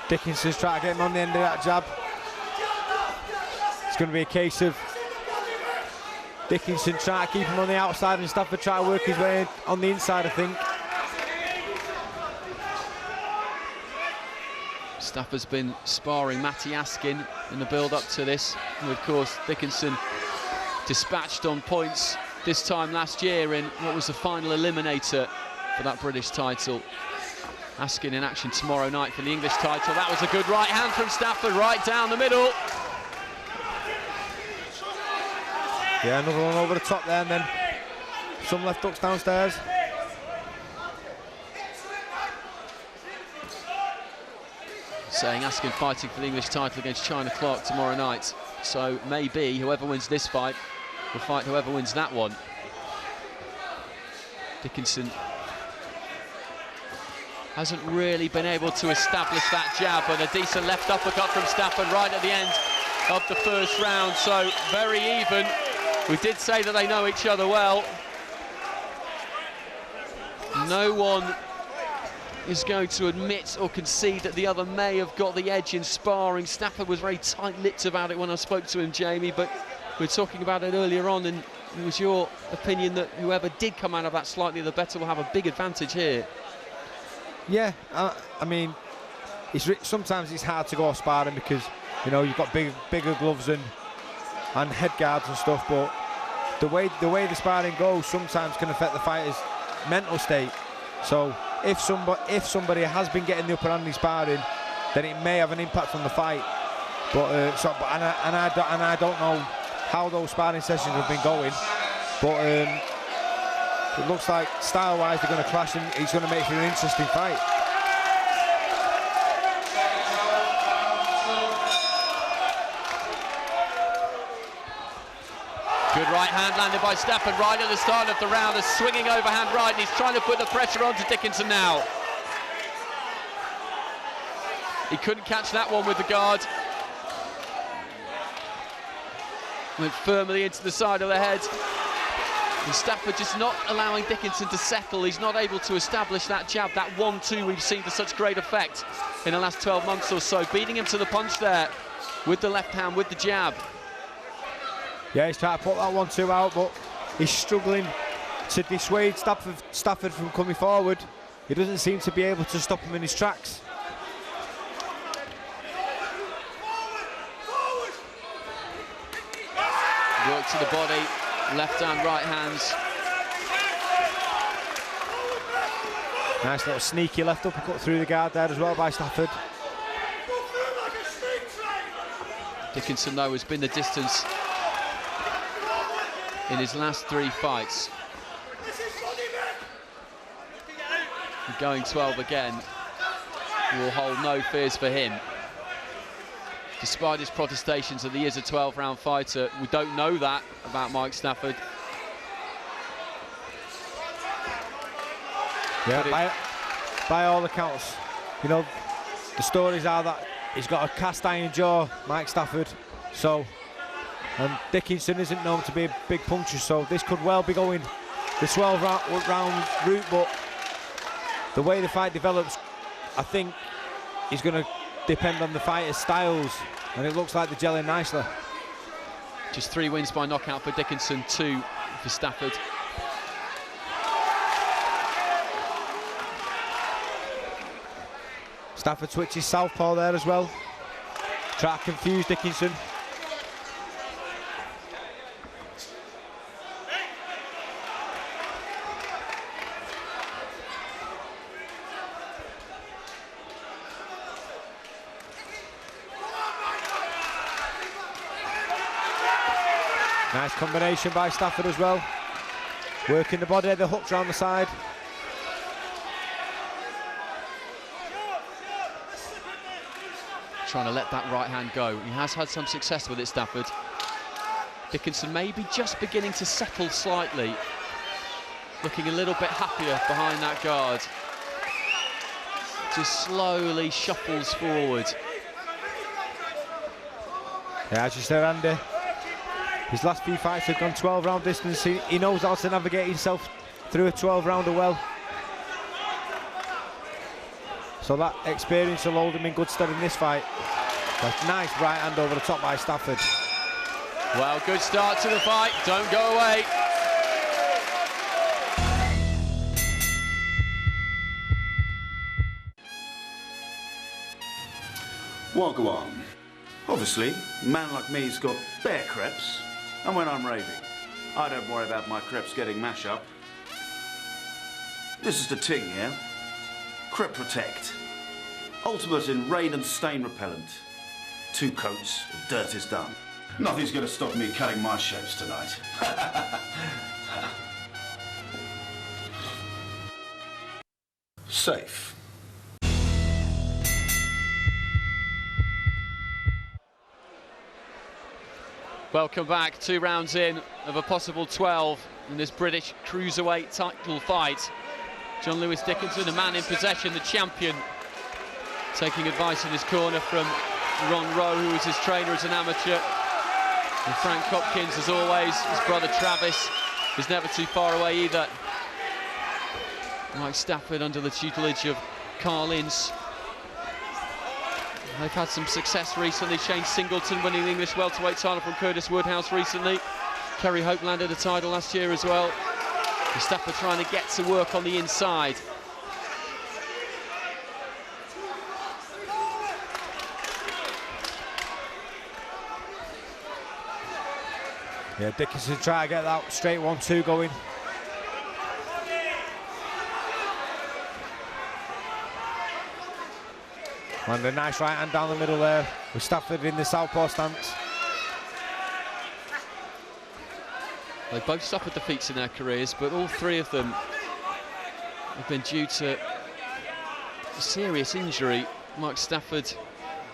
[SPEAKER 2] Dickinson's trying to get him on the end of that jab. It's going to be a case of Dickinson trying to keep him on the outside and Stafford trying to work his way on the inside, I think.
[SPEAKER 3] Stafford's been sparring Matty Askin in the build-up to this. And of course, Dickinson dispatched on points this time last year in what was the final eliminator for that British title. Askin in action tomorrow night for the English title. That was a good right hand from Stafford, right down the middle.
[SPEAKER 2] Yeah, another one over the top there, and then some left hooks downstairs.
[SPEAKER 3] Saying Askin fighting for the English title against China Clark tomorrow night. So maybe whoever wins this fight will fight whoever wins that one. Dickinson hasn't really been able to establish that jab, but a decent left uppercut from Stafford right at the end of the first round. So very even. We did say that they know each other well. No one is going to admit or concede that the other may have got the edge in sparring. Stafford was very tight-lipped about it when I spoke to him, Jamie, but we were talking about it earlier on, and it was your opinion that whoever did come out of that slightly the better will have a big advantage here.
[SPEAKER 2] Yeah, I mean, sometimes it's hard to go off sparring because, you know, you've got bigger gloves and head guards and stuff, but the way the sparring goes sometimes can affect the fighter's mental state. So if somebody has been getting the upper hand in sparring, then it may have an impact on the fight. But I don't know how those sparring sessions have been going, but it looks like style-wise they're going to clash, and it's going to make for an interesting fight.
[SPEAKER 3] Good right hand landed by Stafford right at the start of the round. A swinging overhand right, and he's trying to put the pressure onto Dickinson now. He couldn't catch that one with the guard. Went firmly into the side of the head. And Stafford just not allowing Dickinson to settle. He's not able to establish that jab, that 1-2 we've seen to such great effect in the last 12 months or so. Beating him to the punch there with the left hand, with the jab.
[SPEAKER 2] Yeah, he's trying to put that 1-2 out, but he's struggling to dissuade Stafford from coming forward. He doesn't seem to be able to stop him in his tracks.
[SPEAKER 3] Work to the body, left hand, right hands.
[SPEAKER 2] Nice little sneaky left uppercut through the guard there as well by Stafford.
[SPEAKER 3] Dickinson, though, has been the distance in his last 3 fights. Going 12 again will hold no fears for him. Despite his protestations that he is a 12-round fighter, we don't know that about Mike Stafford.
[SPEAKER 2] Yeah, by all accounts, you know, the stories are that he's got a cast iron jaw, Mike Stafford, so, and Dickinson isn't known to be a big puncher, so this could well be going the 12 round route, but the way the fight develops, I think is going to depend on the fighters' styles, and it looks like they're gelling nicely.
[SPEAKER 3] Just 3 wins by knockout for Dickinson, 2 for Stafford.
[SPEAKER 2] Stafford switches southpaw there as well. Try to confuse Dickinson. Nice combination by Stafford as well. Working the body, the hooks round the side.
[SPEAKER 3] Trying to let that right hand go. He has had some success with it, Stafford. Dickinson maybe just beginning to settle slightly. Looking a little bit happier behind that guard. Just slowly shuffles forward.
[SPEAKER 2] Yeah, as you said, Andy, his last few fights have gone 12 round distance. He knows how to navigate himself through a 12 rounder well. So that experience will hold him in good stead in this fight. A nice right hand over the top by Stafford.
[SPEAKER 3] Well, good start to the fight. Don't go away.
[SPEAKER 13] Well, go on. Obviously, a man like me's got bare creps, and when I'm raving, I don't worry about my creps getting mash up. This is the ting here. Crep Protect. Ultimate in rain and stain repellent. 2 coats of dirt is done. Nothing's going to stop me cutting my shapes tonight. Safe.
[SPEAKER 3] Welcome back, 2 rounds in of a possible 12 in this British Cruiserweight title fight. John Lewis Dickinson, a man in possession, the champion, taking advice in his corner from Ron Rowe, who was his trainer as an amateur. And Frank Hopkins, as always, his brother Travis is never too far away either. Mike Stafford under the tutelage of Carl Ince. They've had some success recently. Shane Singleton winning the English welterweight title from Curtis Woodhouse recently. Kerry Hope landed a title last year as well. And Stafford trying to get to work on the inside.
[SPEAKER 2] Yeah, Dickinson trying to get that straight 1-2 going. And a nice right hand down the middle there with Stafford in the southpaw stance.
[SPEAKER 3] They both suffered defeats in their careers, but all 3 of them have been due to a serious injury. Mike Stafford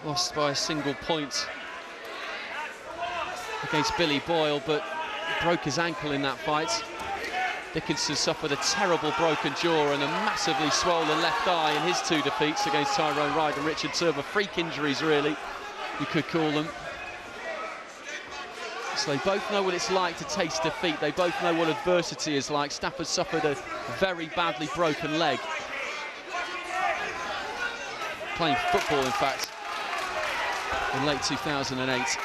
[SPEAKER 3] lost by a single point against Billy Boyle, but broke his ankle in that fight. Dickinson suffered a terrible broken jaw and a massively swollen left eye in his 2 defeats against Tyrone Wright and Richard Turber. Freak injuries, really, you could call them. So they both know what it's like to taste defeat. They both know what adversity is like. Stafford suffered a very badly broken leg. Playing football, in fact, in late 2008.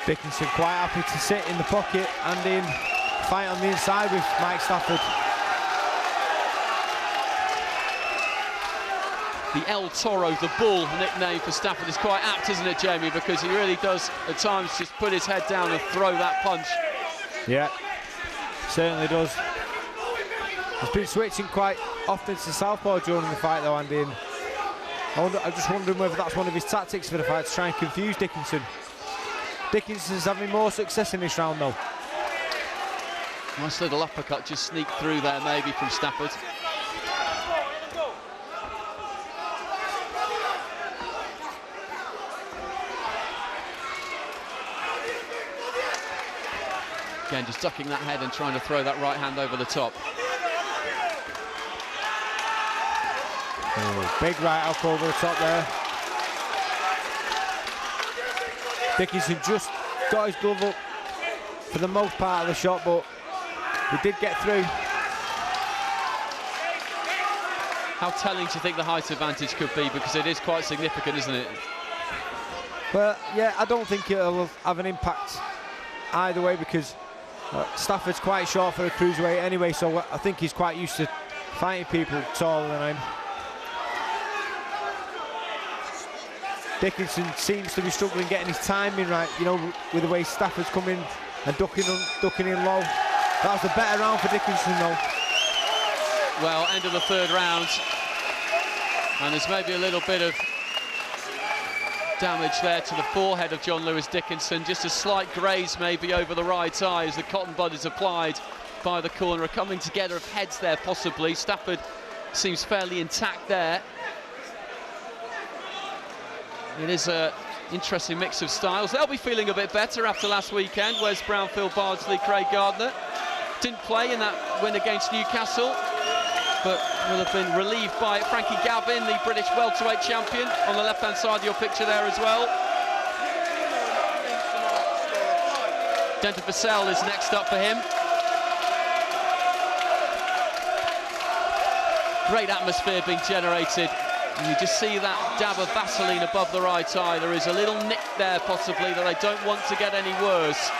[SPEAKER 2] Dickinson quite happy to sit in the pocket and in fight on the inside with Mike Stafford.
[SPEAKER 3] The El Toro, the bull nickname for Stafford, is quite apt, isn't it, Jamie? Because he really does at times just put his head down and throw that punch.
[SPEAKER 2] Yeah, certainly does. He's been switching quite often to southpaw during the fight though, Andy. I'm just wondering whether that's one of his tactics for the fight, to try and confuse Dickinson. Dickinson's having more success in this round though.
[SPEAKER 3] Nice little uppercut just sneaked through there maybe from Stafford. Again, just ducking that head and trying to throw that right hand over the top.
[SPEAKER 2] Oh, big right hook over the top there. Dickinson just got his glove up for the most part of the shot, but he did get through.
[SPEAKER 3] How telling do you think the height advantage could be? Because it is quite significant, isn't it?
[SPEAKER 2] But yeah, I don't think it'll have an impact either way, because Stafford's quite short for a cruiserweight anyway, so I think he's quite used to fighting people taller than him. Dickinson seems to be struggling getting his timing right, you know, with the way Stafford's coming and ducking in low. That was a better round for Dickinson though.
[SPEAKER 3] Well, end of the third round, and there's maybe a little bit of damage there to the forehead of John Lewis Dickinson, just a slight graze maybe over the right eye as the cotton bud is applied by the corner. A coming together of heads there possibly. Stafford seems fairly intact there. It is an interesting mix of styles. They'll be feeling a bit better after last weekend. Wes Brown, Phil Bardsley, Craig Gardner didn't play in that win against Newcastle, but will have been relieved by it. Frankie Gavin, the British welterweight champion, on the left-hand side of your picture there as well. Denton Vassell is next up for him. Great atmosphere being generated. And you just see that dab of Vaseline above the right eye. There is a little nick there possibly that they don't want to get any worse.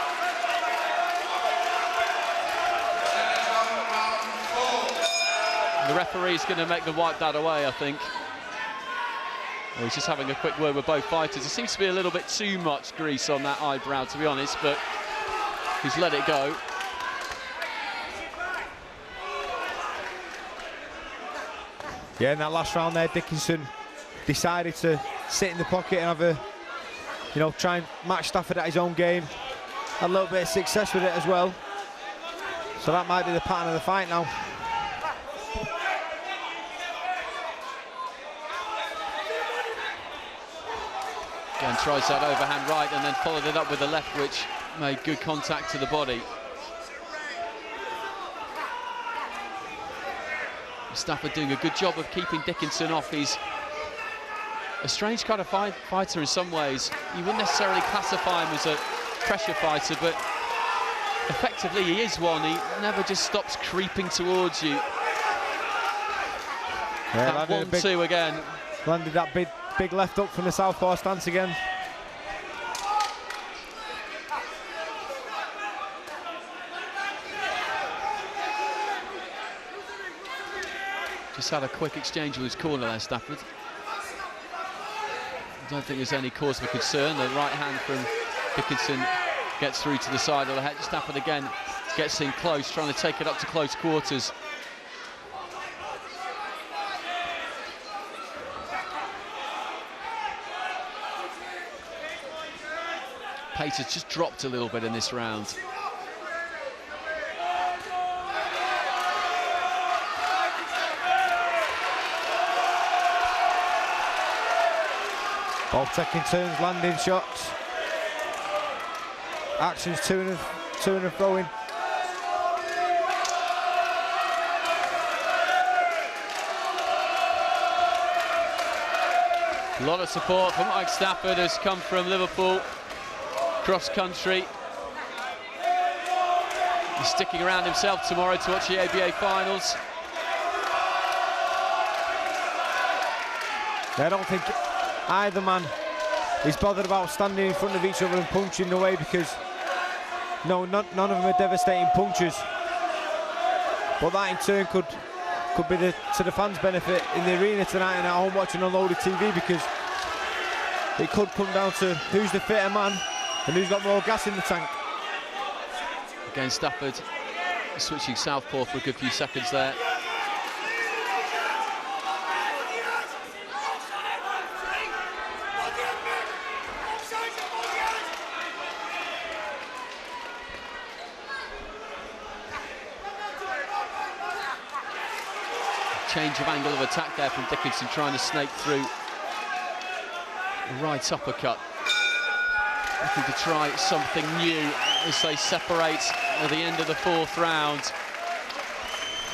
[SPEAKER 3] The referee's going to make them wipe that away, I think. Well, he's just having a quick word with both fighters. There seems to be a little bit too much grease on that eyebrow, to be honest, but he's let it go.
[SPEAKER 2] Yeah, in that last round there, Dickinson decided to sit in the pocket and have a, you know, try and match Stafford at his own game. Had a little bit of success with it as well. So that might be the pattern of the fight now.
[SPEAKER 3] Again, tries that overhand right and then followed it up with the left, which made good contact to the body. Stafford doing a good job of keeping Dickinson off. He's a strange kind of fighter in some ways. You wouldn't necessarily classify him as a pressure fighter, but effectively he is one. He never just stops creeping towards you.
[SPEAKER 2] Yeah,
[SPEAKER 3] that 1-2 again.
[SPEAKER 2] Landed that big left hook from the southpaw stance again.
[SPEAKER 3] Just had a quick exchange with his corner there, Stafford. I don't think there's any cause for concern. The right hand from Dickinson gets through to the side of the head. Stafford again gets in close, trying to take it up to close quarters. Pace has just dropped a little bit in this round.
[SPEAKER 2] Both taking turns, landing shots. Actions to and throwing.
[SPEAKER 3] A lot of support from Mike Stafford has come from Liverpool, cross country. He's sticking around himself tomorrow to watch the ABA finals.
[SPEAKER 2] I don't think either man is bothered about standing in front of each other and punching away, because none of them are devastating punches. But that in turn could be to the fans' benefit in the arena tonight and at home watching on loaded TV, because it could come down to who's the fitter man and who's got more gas in the tank.
[SPEAKER 3] Again, Stafford switching southpaw for a good few seconds there. Change of angle of attack there from Dickinson, trying to snake through a right uppercut. Looking to try something new as they separate at the end of the fourth round.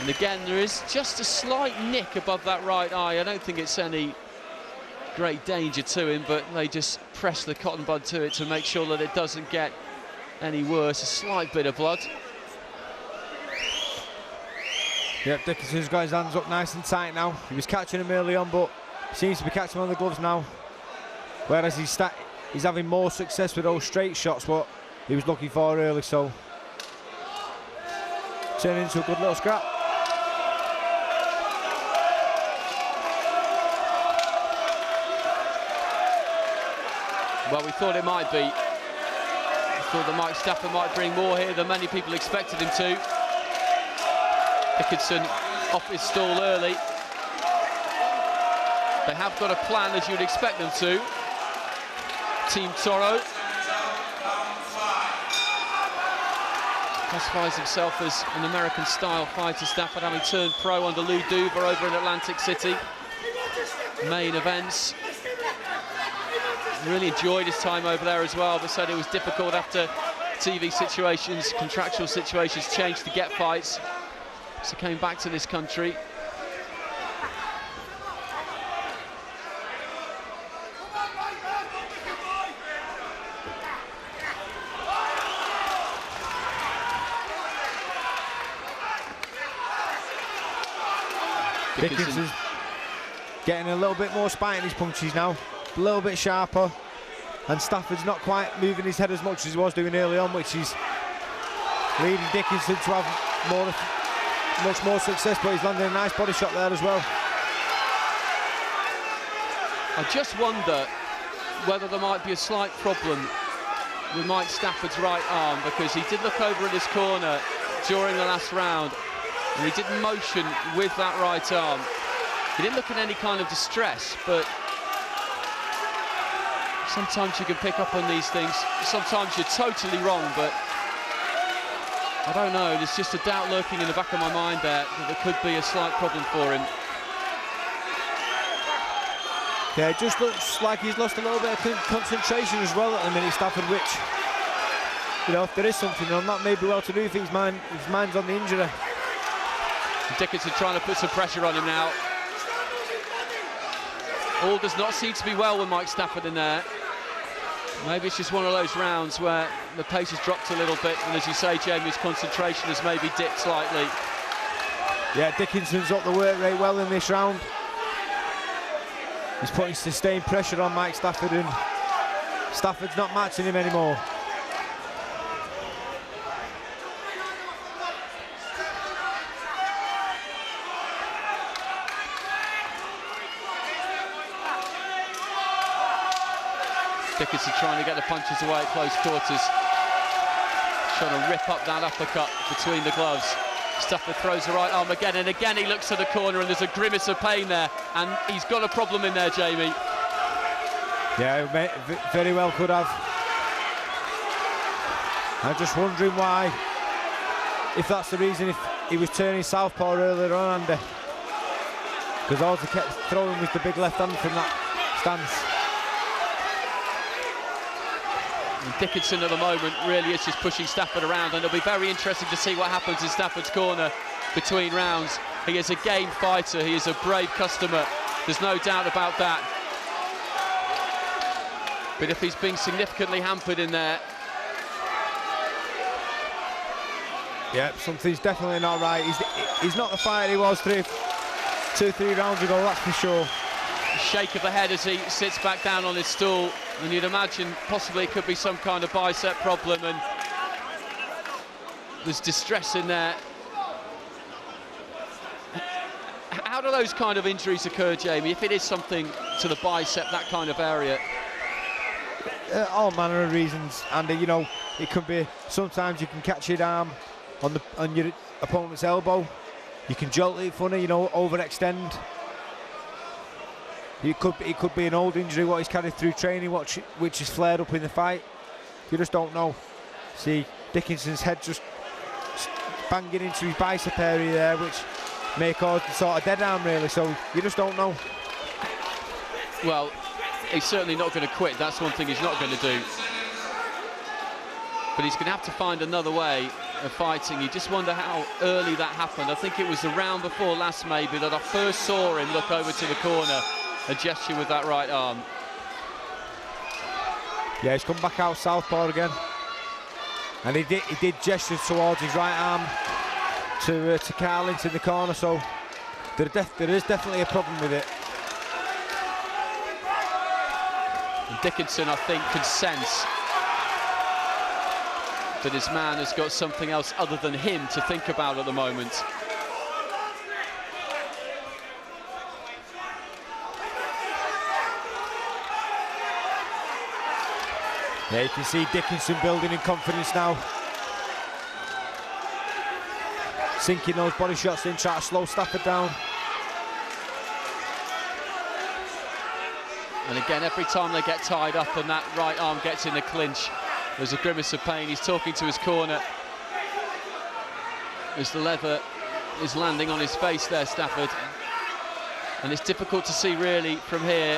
[SPEAKER 3] And again, there is just a slight nick above that right eye. I don't think it's any great danger to him, but they just press the cotton bud to it to make sure that it doesn't get any worse. A slight bit of blood.
[SPEAKER 2] Yep, Dickinson's got his hands up nice and tight now. He was catching him early on, but seems to be catching him on the gloves now. Whereas he's having more success with those straight shots, what he was looking for early, so turning into a good little scrap.
[SPEAKER 3] Well, we thought it might be. We thought that Mike Stafford might bring more here than many people expected him to. Dickinson off his stall early. They have got a plan, as you'd expect them to. Team Toro classifies himself as an American-style fighter, Stafford, having turned pro under Lou Duva over in Atlantic City. Main events. Really enjoyed his time over there as well, but said it was difficult after TV situations, contractual situations changed to get fights. So came back to this country.
[SPEAKER 2] Dickinson's getting a little bit more spite in his punches now, a little bit sharper, and Stafford's not quite moving his head as much as he was doing early on, which is leading Dickinson to have much more success, but he's landing a nice body shot there as well.
[SPEAKER 3] I just wonder whether there might be a slight problem with Mike Stafford's right arm, because he did look over in his corner during the last round and he did motion with that right arm. He didn't look in any kind of distress, but sometimes you can pick up on these things. Sometimes you're totally wrong, but I don't know. There's just a doubt lurking in the back of my mind there that there could be a slight problem for him.
[SPEAKER 2] Yeah, it just looks like he's lost a little bit of concentration as well at the minute, Stafford, which, you know, if there is something on that, may be well to do if his mind's on the injury.
[SPEAKER 3] Dickinson trying to put some pressure on him now. All does not seem to be well with Mike Stafford in there. Maybe it's just one of those rounds where the pace has dropped a little bit, and as you say, Jamie, his concentration has maybe dipped slightly.
[SPEAKER 2] Yeah, Dickinson's up the work rate well in this round. He's putting sustained pressure on Mike Stafford, and Stafford's not matching him anymore.
[SPEAKER 3] Dickinson trying to get the punches away at close quarters. Trying to rip up that uppercut between the gloves. Stafford throws the right arm again, and again he looks to the corner and there's a grimace of pain there, and he's got a problem in there, Jamie.
[SPEAKER 2] Yeah, very well could have. I'm just wondering why, if that's the reason, if he was turning southpaw earlier on, Andy. Because all he kept throwing was the big left hand from that stance.
[SPEAKER 3] And Dickinson at the moment really is just pushing Stafford around, and it'll be very interesting to see what happens in Stafford's corner between rounds. He is a game fighter, he is a brave customer, there's no doubt about that. But if he's being significantly hampered in there...
[SPEAKER 2] Yeah, something's definitely not right. He's not the fighter he was 2-3 rounds ago, that's for sure.
[SPEAKER 3] A shake of the head as he sits back down on his stool, and you'd imagine possibly it could be some kind of bicep problem, and there's distress in there. How do those kind of injuries occur, Jamie, if it is something to the bicep, that kind of area?
[SPEAKER 2] All manner of reasons, and you know, it could be, sometimes you can catch your arm on your opponent's elbow, you can jolt it funny, you know, overextend. It could be an old injury what he's carried through training, which is flared up in the fight. You just don't know. See, Dickinson's head just banging into his bicep area there, which may cause the sort of dead arm really, so you just don't know.
[SPEAKER 3] Well, he's certainly not going to quit, that's one thing he's not going to do. But he's going to have to find another way of fighting. You just wonder how early that happened. I think it was the round before last maybe that I first saw him look over to the corner and gesture with that right arm.
[SPEAKER 2] Yeah, he's come back out southpaw again, and he did gesture towards his right arm to Carlins in the corner, so there is definitely a problem with it.
[SPEAKER 3] And Dickinson, I think, can sense that his man has got something else other than him to think about at the moment.
[SPEAKER 2] Yeah, you can see Dickinson building in confidence now. Sinking those body shots in, try to slow Stafford down.
[SPEAKER 3] And again, every time they get tied up and that right arm gets in the clinch, there's a grimace of pain. He's talking to his corner as the leather is landing on his face there, Stafford. And it's difficult to see really from here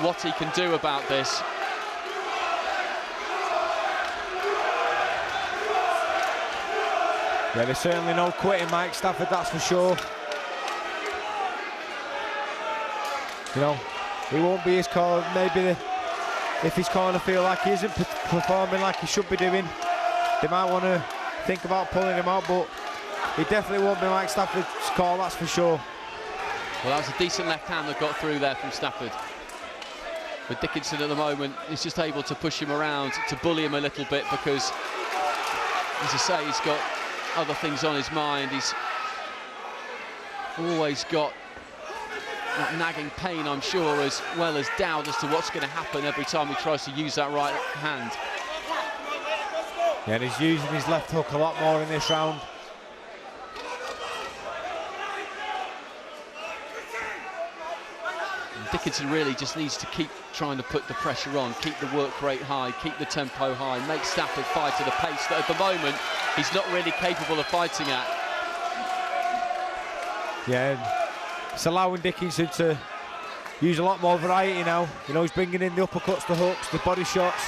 [SPEAKER 3] what he can do about this.
[SPEAKER 2] Yeah, there's certainly no quitting Mike Stafford, that's for sure. You know, he won't be his corner. Maybe if his corner feel like he isn't performing like he should be doing, they might want to think about pulling him out, but he definitely won't be Mike Stafford's call, that's for sure.
[SPEAKER 3] Well, that was a decent left hand that got through there from Stafford. But Dickinson at the moment is just able to push him around, to bully him a little bit, because, as I say, he's got other things on his mind. He's always got that nagging pain, I'm sure, as well as doubt as to what's going to happen every time he tries to use that right hand.
[SPEAKER 2] Yeah, and he's using his left hook a lot more in this round.
[SPEAKER 3] And Dickinson really just needs to keep trying to put the pressure on, keep the work rate high, keep the tempo high, make Stafford fight at a pace that at the moment he's not really capable of fighting at.
[SPEAKER 2] Yeah, and it's allowing Dickinson to use a lot more variety now. You know, he's bringing in the uppercuts, the hooks, the body shots.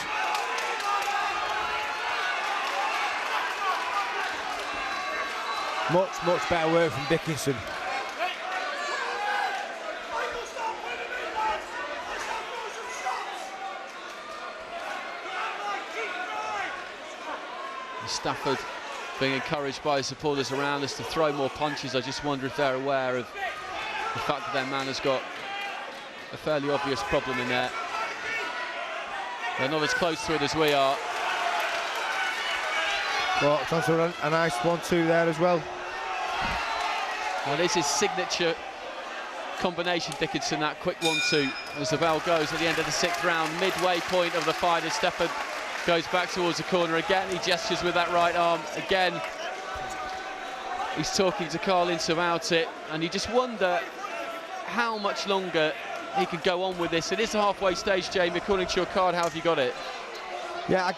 [SPEAKER 2] Much better work from Dickinson.
[SPEAKER 3] Stafford being encouraged by his supporters around us to throw more punches. I just wonder if they're aware of the fact that their man has got a fairly obvious problem in there. They're not as close to it as we are.
[SPEAKER 2] Well, it's also a nice 1-2 there as well.
[SPEAKER 3] Well, this is signature combination, Dickinson, that quick 1-2 as the bell goes at the end of the 6th round, midway point of the fight, as Stafford goes back towards the corner again. He gestures with that right arm again. He's talking to Carlins about it, and you just wonder how much longer he can go on with this. It is a halfway stage, Jamie. According to your card, how have you got it?
[SPEAKER 2] Yeah, I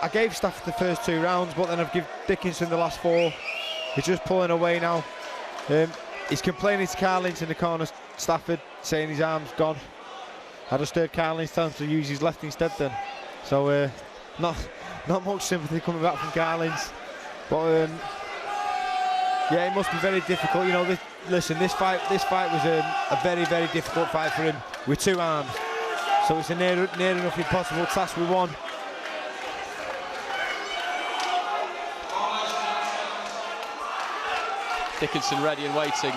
[SPEAKER 2] gave Stafford the first 2 rounds, but then I've given Dickinson the last 4. He's just pulling away now. He's complaining to Carlins in the corner, Stafford, saying his arm's gone. I just heard Carlins tell him to use his left instead then. So not much sympathy coming back from Carlins. But yeah, it must be very difficult. You know, listen, this fight was a very, very difficult fight for him with 2 arms. So it's a near enough impossible task with 1.
[SPEAKER 3] Dickinson ready and waiting,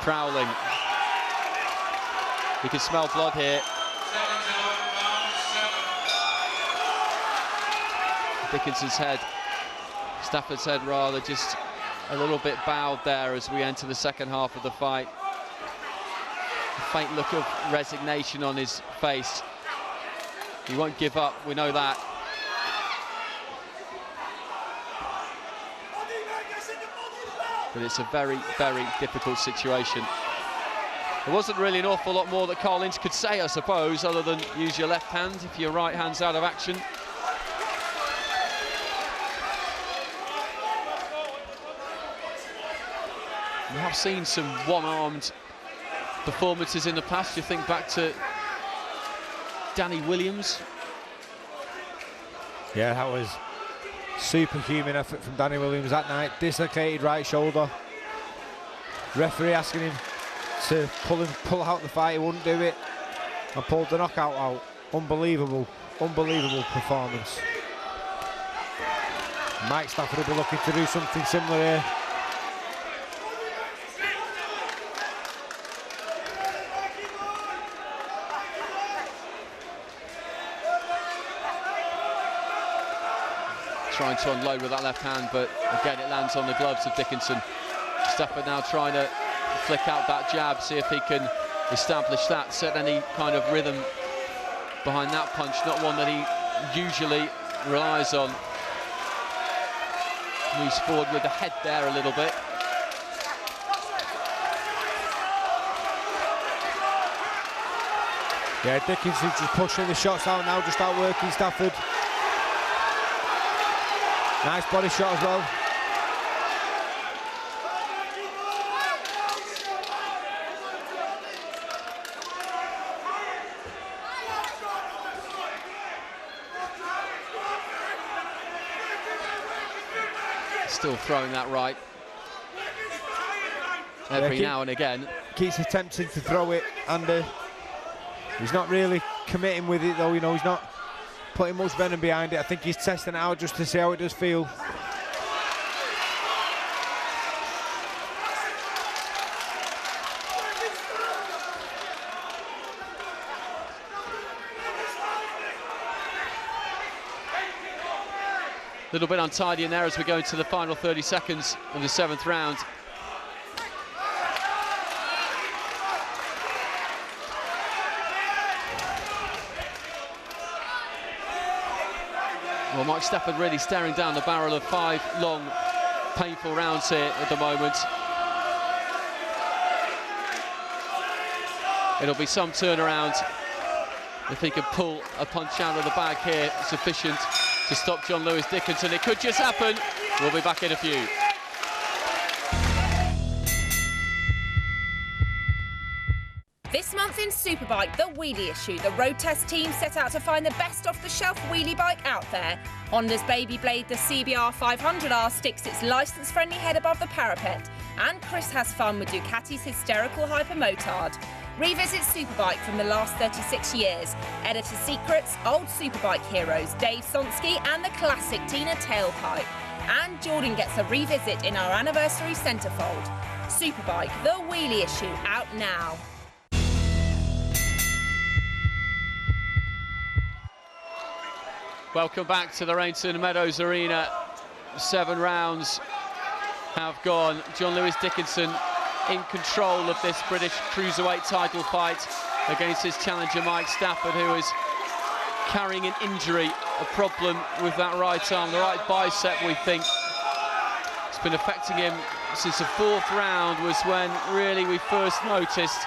[SPEAKER 3] prowling. You can smell blood here. Dickinson's head, Stafford's head rather, just a little bit bowed there as we enter the second half of the fight. A faint look of resignation on his face. He won't give up, we know that. But it's a very, very difficult situation. There wasn't really an awful lot more that Carlins could say, I suppose, other than use your left hand if your right hand's out of action. We have seen some one-armed performances in the past. You think back to Danny Williams.
[SPEAKER 2] Yeah, Superhuman effort from Danny Williams that night. Dislocated right shoulder. Referee asking him to pull out the fight. He wouldn't do it and pulled the knockout out. Unbelievable performance. Mike Stafford will be looking to do something similar here.
[SPEAKER 3] Trying to unload with that left hand, but again it lands on the gloves of Dickinson. Stafford now trying to flick out that jab, see if he can establish that, set any kind of rhythm behind that punch, not one that he usually relies on. Moves forward with the head there a little bit.
[SPEAKER 2] Yeah, Dickinson just pushing the shots out now, just outworking Stafford. Nice body shot as well.
[SPEAKER 3] Still throwing that right. Every now and again.
[SPEAKER 2] Keeps attempting to throw it, and he's not really committing with it though, you know, he's not putting much venom behind it. I think he's testing it out just to see how it does feel.
[SPEAKER 3] A little bit untidy in there as we go into the final 30 seconds of the 7th round. Well, Mike Stafford really staring down the barrel of 5 long, painful rounds here at the moment. It'll be some turnaround if he can pull a punch out of the bag here sufficient to stop John Lewis Dickinson. It could just happen. We'll be back in a few.
[SPEAKER 7] This month in Superbike, the wheelie issue. The road test team set out to find the best off-the-shelf wheelie bike out there. Honda's Baby Blade, the CBR 500R, sticks its licence-friendly head above the parapet. And Chris has fun with Ducati's hysterical Hypermotard. Revisit Superbike from the last 36 years. Editor secrets, old Superbike heroes, Dave Sonsky and the classic Tina tailpipe. And Jordan gets a revisit in our anniversary centrefold. Superbike, the wheelie issue, out now.
[SPEAKER 3] Welcome back to the Rainton Meadows Arena. 7 rounds have gone. John Lewis Dickinson in control of this British Cruiserweight title fight against his challenger Mike Stafford, who is carrying an injury, a problem with that right arm, the right bicep, we think. It's been affecting him since the 4th round was when really we first noticed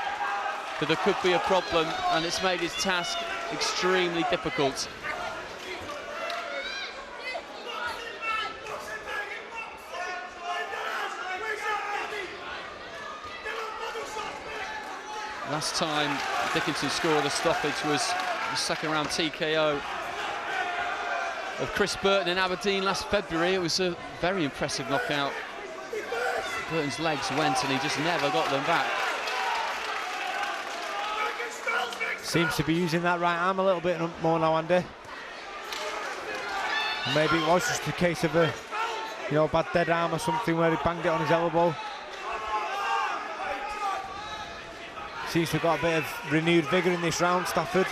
[SPEAKER 3] that there could be a problem, and it's made his task extremely difficult. Last time Dickinson scored a stoppage was the 2nd round TKO of Chris Burton in Aberdeen last February. It was a very impressive knockout. Burton's legs went and he just never got them back.
[SPEAKER 2] Seems to be using that right arm a little bit more now, Andy. Maybe it was just a case of a, you know, bad dead arm or something where he banged it on his elbow. Seems to have got a bit of renewed vigour in this round, Stafford.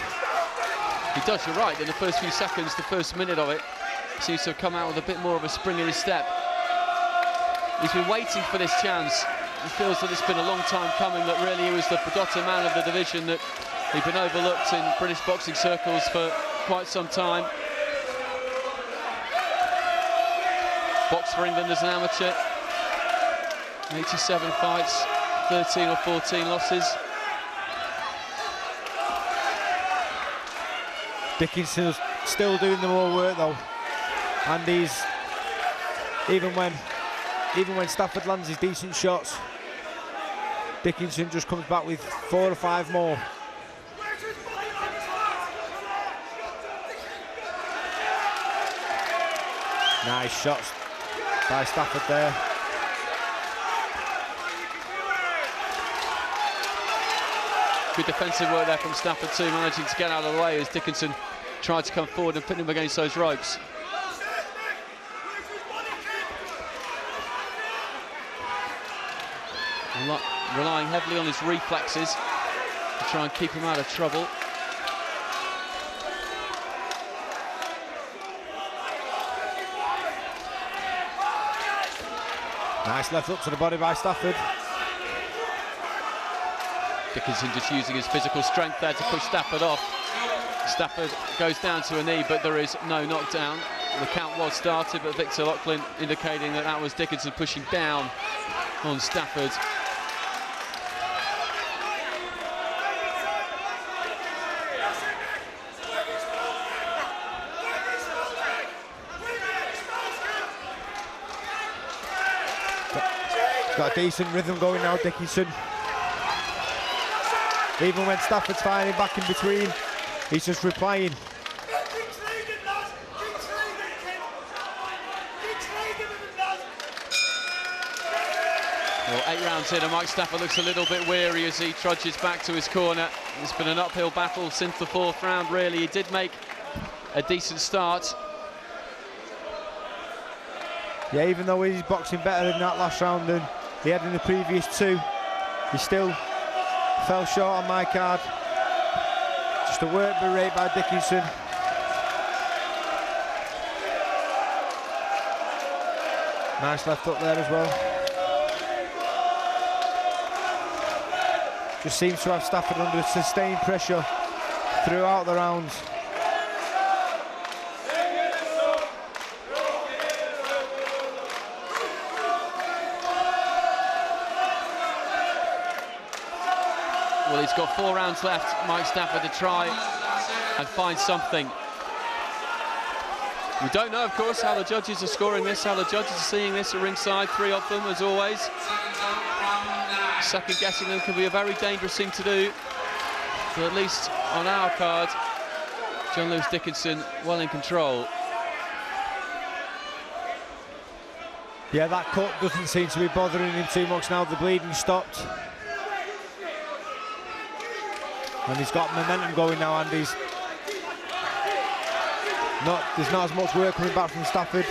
[SPEAKER 3] He does, you're right. In the first few seconds, the first minute of it, seems to have come out with a bit more of a spring in his step. He's been waiting for this chance. He feels that it's been a long time coming, that really he was the forgotten man of the division, that he'd been overlooked in British boxing circles for quite some time. Boxed for England as an amateur. 87 fights, 13 or 14 losses.
[SPEAKER 2] Dickinson's still doing the more work though, and he's even when Stafford lands his decent shots, Dickinson just comes back with 4 or 5 more. Nice shots by Stafford there.
[SPEAKER 3] Good defensive work there from Stafford too, managing to get out of the way as Dickinson tried to come forward and pin him against those ropes. Relying heavily on his reflexes to try and keep him out of trouble.
[SPEAKER 2] Nice left hook to the body by Stafford.
[SPEAKER 3] Dickinson just using his physical strength there to push Stafford off. Stafford goes down to a knee, but there is no knockdown. The count was started, but Victor Loughlin indicating that that was Dickinson pushing down on Stafford.
[SPEAKER 2] Got a decent rhythm going now, Dickinson. Even when Stafford's firing back in between, he's just replying.
[SPEAKER 3] Well, 8 rounds in, and Mike Stafford looks a little bit weary as he trudges back to his corner. It's been an uphill battle since the 4th round, really. He did make a decent start.
[SPEAKER 2] Yeah, even though he's boxing better in that last round than he had in the previous 2, he still fell short on my card. Just a work rate by Dickinson. Nice left hook there as well. Just seems to have Stafford under sustained pressure throughout the rounds.
[SPEAKER 3] Well, he's got 4 rounds left, Mike Stafford, to try and find something. We don't know, of course, how the judges are scoring this, how the judges are seeing this at ringside, 3 of them, as always. Second guessing them can be a very dangerous thing to do. But at least on our card, John Lewis Dickinson well in control.
[SPEAKER 2] Yeah, that cut doesn't seem to be bothering him too much now. The bleeding stopped. And he's got momentum going now, and there's not as much work coming back from Stafford.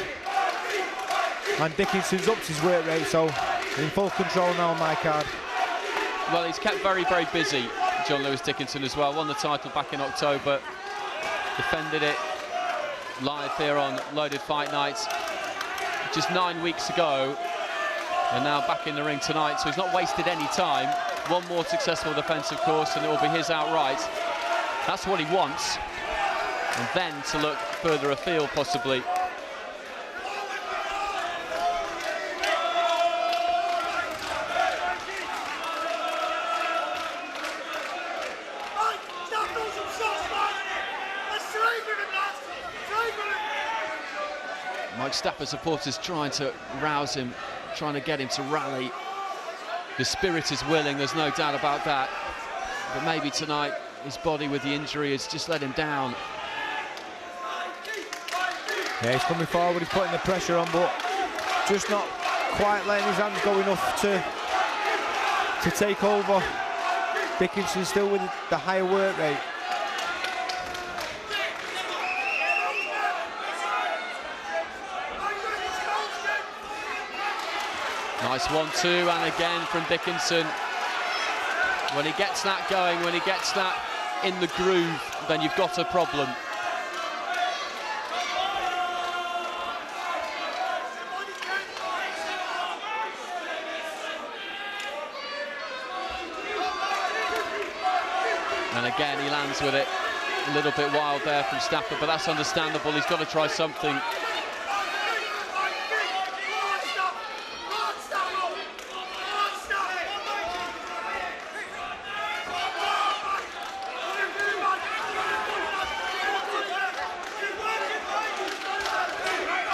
[SPEAKER 2] And Dickinson's upped his work rate, so in full control now on my card.
[SPEAKER 3] Well, he's kept very, very busy, John Lewis Dickinson as well. Won the title back in October, defended it live here on Loaded Fight Night just 9 weeks ago, and now back in the ring tonight, so he's not wasted any time. One more successful defence, of course, and it will be his outright. That's what he wants. And then to look further afield, possibly. Mike Stafford supporters trying to rouse him, trying to get him to rally. The spirit is willing, there's no doubt about that. But maybe tonight, his body with the injury has just let him down.
[SPEAKER 2] Yeah, he's coming forward, he's putting the pressure on, but just not quite letting his hands go enough to take over. Dickinson still with the higher work rate.
[SPEAKER 3] Nice 1-2, and again from Dickinson. When he gets that going, when he gets that in the groove, then you've got a problem. And again, he lands with it. A little bit wild there from Stafford, but that's understandable. He's got to try something.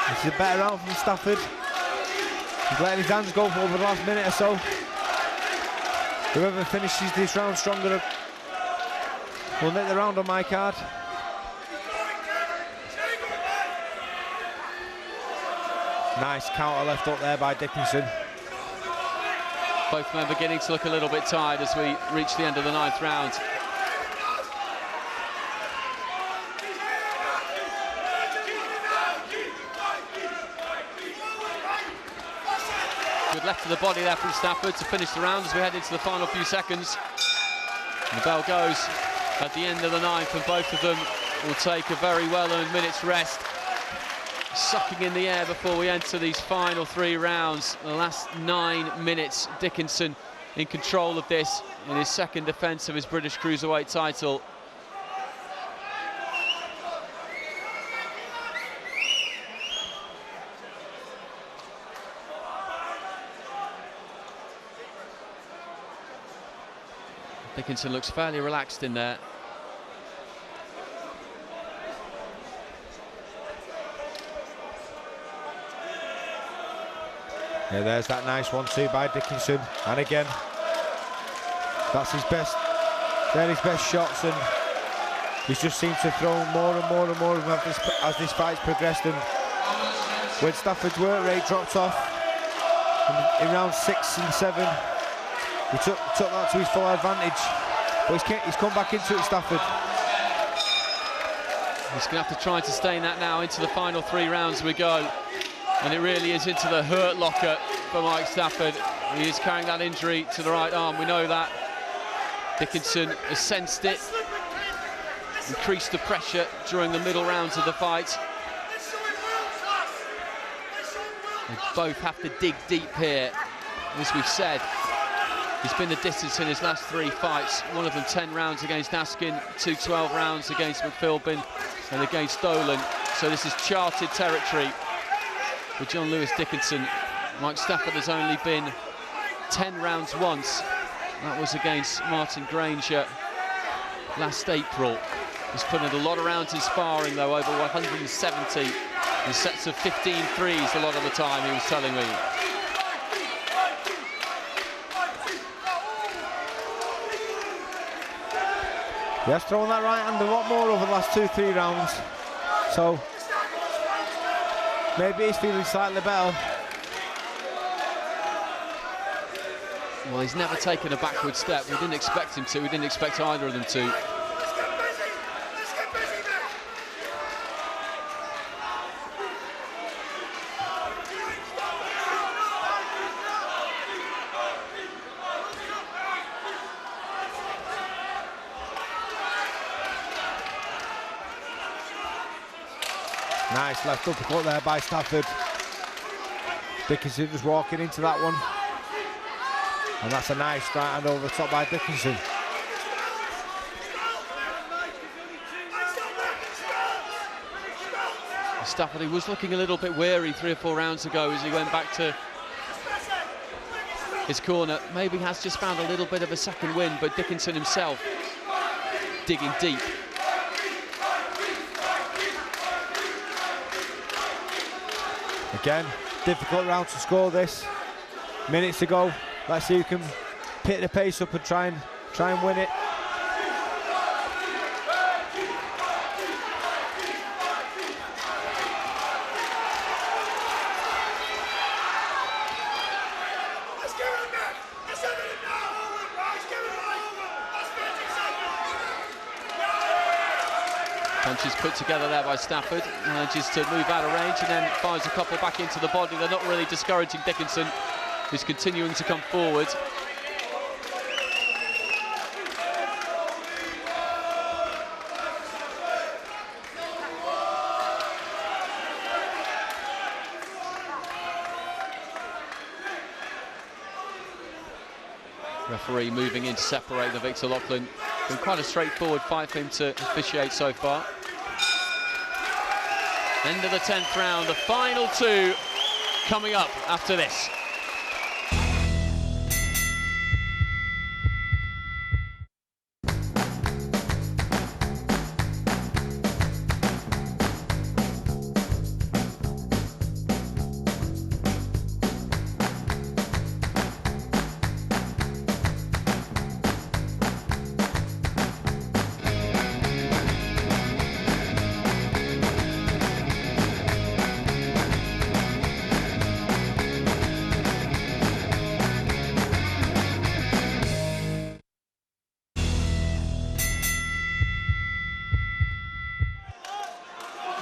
[SPEAKER 2] This is a better round from Stafford. He's letting his hands go for over the last minute or so. Whoever finishes this round stronger will nick the round on my card. Nice counter left up there by Dickinson.
[SPEAKER 3] Both men beginning to look a little bit tired as we reach the end of the 9th round. Good left to the body there from Stafford to finish the round as we head into the final few seconds. And the bell goes at the end of the 9th, and both of them will take a very well-earned minute's rest. Sucking in the air before we enter these final 3 rounds. The last 9 minutes, Dickinson in control of this in his second defence of his British Cruiserweight title. Dickinson looks fairly relaxed in there.
[SPEAKER 2] Yeah, there's that nice 1-2 by Dickinson, and again, that's his best. They're his best shots, and he's just seemed to throw more and more and more of them as this fight's progressed. And when Stafford's work rate dropped off in round 6 and 7, he took that to his full advantage. But he's come back into it, Stafford.
[SPEAKER 3] He's going to have to try and sustain that now into the final 3 rounds we go. And it really is into the hurt locker for Mike Stafford. He is carrying that injury to the right arm, we know that. Dickinson has sensed it, increased the pressure during the middle rounds of the fight. They both have to dig deep here. As we've said, he's been the distance in his last 3 fights. One of them 10 rounds against Askin, 2 12 rounds against McPhilbin and against Dolan. So this is charted territory for John Lewis Dickinson. Mike Stafford has only been 10 rounds once. That was against Martin Granger last April. He's put in a lot of rounds in sparring though, over 170 in sets of 15 threes a lot of the time, he was telling me.
[SPEAKER 2] He has thrown that right hand a lot more over the last 2-3 rounds, so maybe he's feeling slightly better.
[SPEAKER 3] Well, he's never taken a backward step. We didn't expect him to. We didn't expect either of them to.
[SPEAKER 2] Nice left uppercut there by Stafford. Dickinson just walking into that one. And that's a nice right hand over the top by Dickinson.
[SPEAKER 3] Stafford, he was looking a little bit wary 3 or 4 rounds ago as he went back to his corner. Maybe has just found a little bit of a second wind, but Dickinson himself digging deep.
[SPEAKER 2] Again, difficult round to score this. Minutes to go. Let's see who can pick the pace up and try and win it.
[SPEAKER 3] Punches put together there by Stafford, manages to move out of range and then fires a couple back into the body. They're not really discouraging Dickinson, who's continuing to come forward. Referee moving in to separate the Victor Loughlin. Been quite a straightforward fight for him to officiate so far. End of the 10th round, the final 2 coming up after this.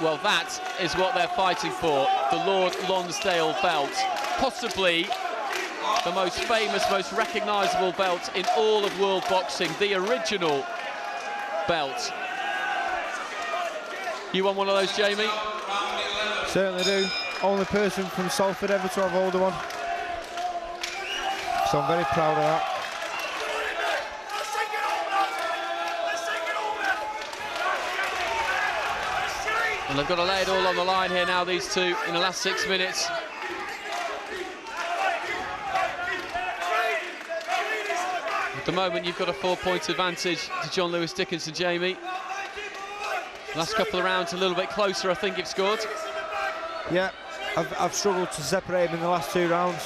[SPEAKER 3] Well, that is what they're fighting for, the Lord Lonsdale belt. Possibly the most famous, most recognisable belt in all of world boxing, the original belt. You want one of those, Jamie?
[SPEAKER 2] Certainly do. Only person from Salford ever to have older one. So I'm very proud of that.
[SPEAKER 3] And they've got to lay it all on the line here now, these two, in the last 6 minutes. At the moment, you've got a 4-point advantage to John Lewis Dickinson, Jamie. Last couple of rounds, a little bit closer, I think you've scored.
[SPEAKER 2] Yeah, I've struggled to separate them in the last 2 rounds.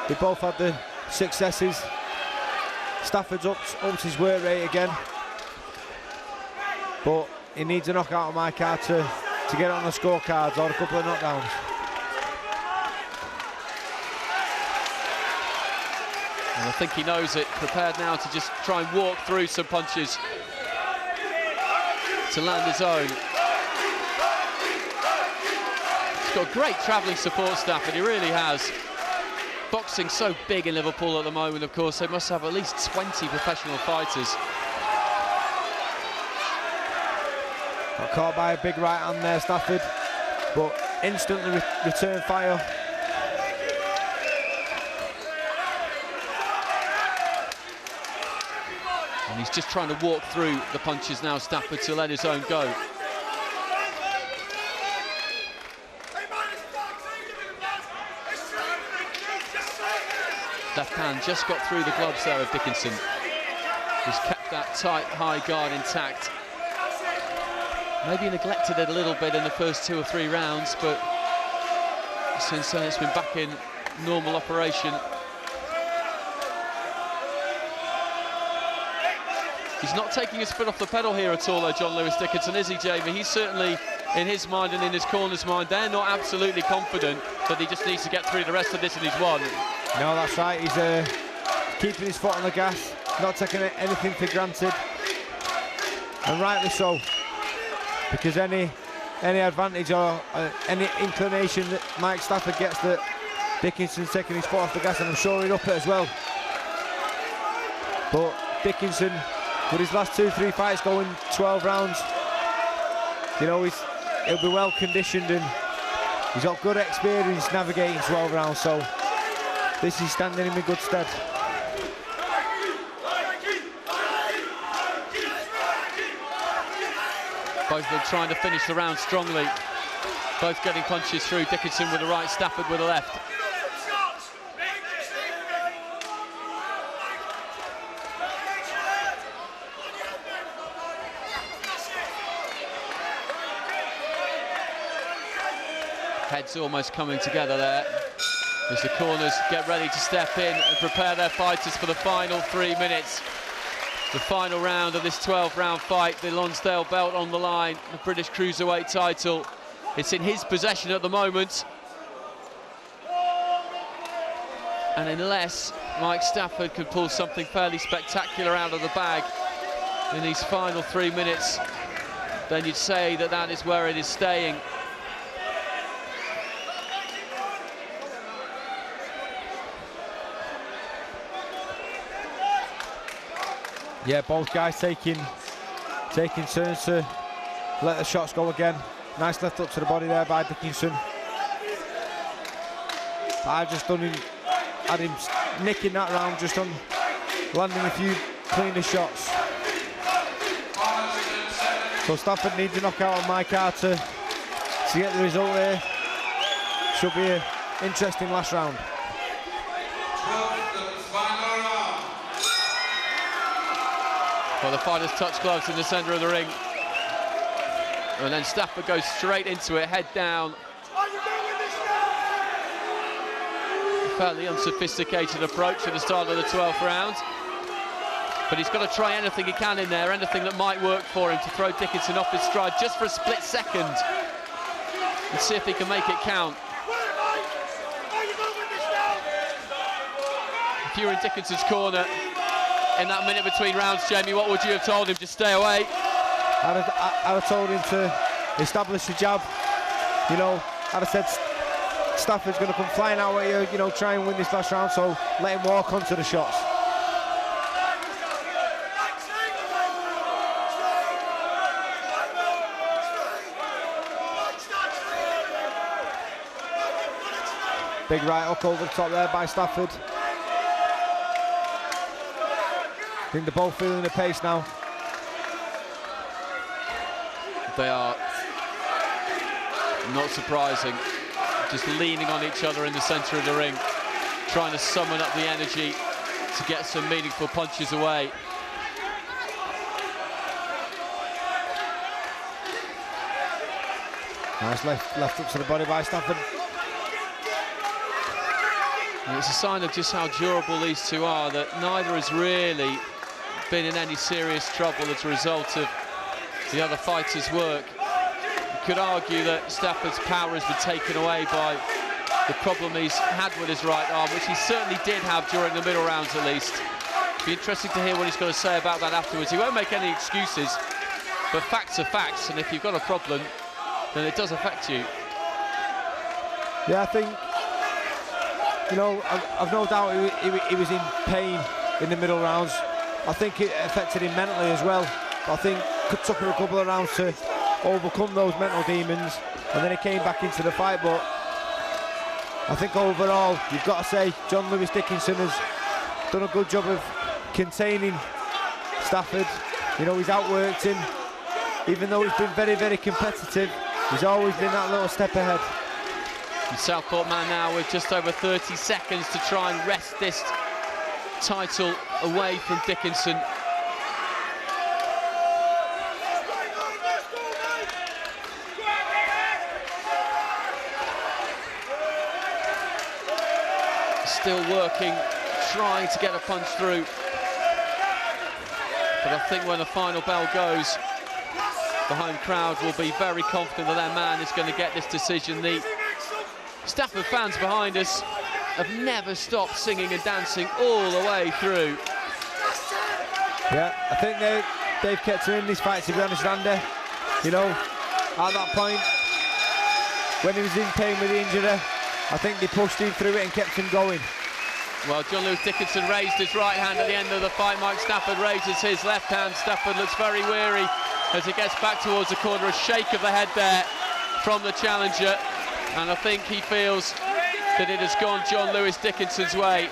[SPEAKER 2] They both had the successes. Stafford's upped his work rate again. But he needs a knockout on my card to get on the scorecards, or a couple of knockdowns.
[SPEAKER 3] And I think he knows it, prepared now to just try and walk through some punches to land his own. He's got great travelling support staff, and he really has. Boxing's so big in Liverpool at the moment, of course, they must have at least 20 professional fighters.
[SPEAKER 2] Got caught by a big right hand there, Stafford, but instantly return fire.
[SPEAKER 3] And he's just trying to walk through the punches now, Stafford, to let his own go. Left hand just got through the gloves there of Dickinson. He's kept that tight, high guard intact. Maybe he neglected it a little bit in the first 2 or 3 rounds, but since then it's been back in normal operation. He's not taking his foot off the pedal here at all, though, John Lewis Dickinson, is he, Jamie? He's certainly, in his mind and in his corner's mind, they're not absolutely confident that he just needs to get through the rest of this and he's won.
[SPEAKER 2] No, that's right. He's keeping his foot on the gas, not taking anything for granted, and rightly so. Because any advantage or any inclination that Mike Stafford gets that Dickinson's taking his foot off the gas, and I'm sure he'd up it as well. But Dickinson, with his last 2-3 fights going 12 rounds, you know, he'll be well conditioned and he's got good experience navigating 12 rounds, so this is standing him in good stead.
[SPEAKER 3] Both of them trying to finish the round strongly. Both getting punches through. Dickinson with the right, Stafford with the left. Heads almost coming together there as the corners get ready to step in and prepare their fighters for the final 3 minutes. The final round of this 12-round fight, the Lonsdale belt on the line, the British Cruiserweight title. It's in his possession at the moment. And unless Mike Stafford could pull something fairly spectacular out of the bag in these final 3 minutes, then you'd say that that is where it is staying.
[SPEAKER 2] Yeah, both guys taking turns to let the shots go again. Nice left hook to the body there by Dickinson. I've just had him nicking that round just on landing a few cleaner shots. So Stafford needs a knockout on my card to get the result there. Should be an interesting last round.
[SPEAKER 3] Well, the fighters touch gloves in the centre of the ring. And then Stafford goes straight into it, head down. Fairly unsophisticated approach at the start of the 12th round. But he's got to try anything he can in there, anything that might work for him to throw Dickinson off his stride just for a split second. And see if he can make it count. If you were in Dickinson's corner in that minute between rounds, Jamie, what would you have told him? Just stay away?
[SPEAKER 2] I'd have told him to establish the jab. You know, as I said, Stafford's going to come flying out at you, you know, try and win this last round, so let him walk onto the shots. Big right hook over the top there by Stafford. I think they're both feeling the pace now.
[SPEAKER 3] They are, not surprising, just leaning on each other in the centre of the ring, trying to summon up the energy to get some meaningful punches away.
[SPEAKER 2] Nice left hook to the body by Stafford.
[SPEAKER 3] And it's a sign of just how durable these two are, that neither has really been in any serious trouble as a result of the other fighter's work. You could argue that Stafford's power has been taken away by the problem he's had with his right arm, which he certainly did have during the middle rounds at least. It'd be interesting to hear what he's got to say about that afterwards. He won't make any excuses, but facts are facts, and if you've got a problem, then it does affect you.
[SPEAKER 2] Yeah, I think, you know, I've no doubt he was in pain in the middle rounds. I think it affected him mentally as well. I think it took him a couple of rounds to overcome those mental demons, and then he came back into the fight. But I think overall, you've got to say, John Lewis Dickinson has done a good job of containing Stafford. You know, he's outworked him. Even though he's been very, very competitive, he's always been that little step ahead.
[SPEAKER 3] And Southport man now with just over 30 seconds to try and wrest this title away from Dickinson. Still working, trying to get a punch through. But I think when the final bell goes, the home crowd will be very confident that their man is going to get this decision. The Stafford fans behind us have never stopped singing and dancing all the way through.
[SPEAKER 2] Yeah, I think they've kept him in this fight, to be honest, Andy. You know, at that point, when he was in pain with the injury, I think they pushed him through it and kept him going.
[SPEAKER 3] Well, John Lewis Dickinson raised his right hand at the end of the fight. Mike Stafford raises his left hand. Stafford looks very weary as he gets back towards the corner. A shake of the head there from the challenger. And I think he feels that it has gone John Lewis Dickinson's way.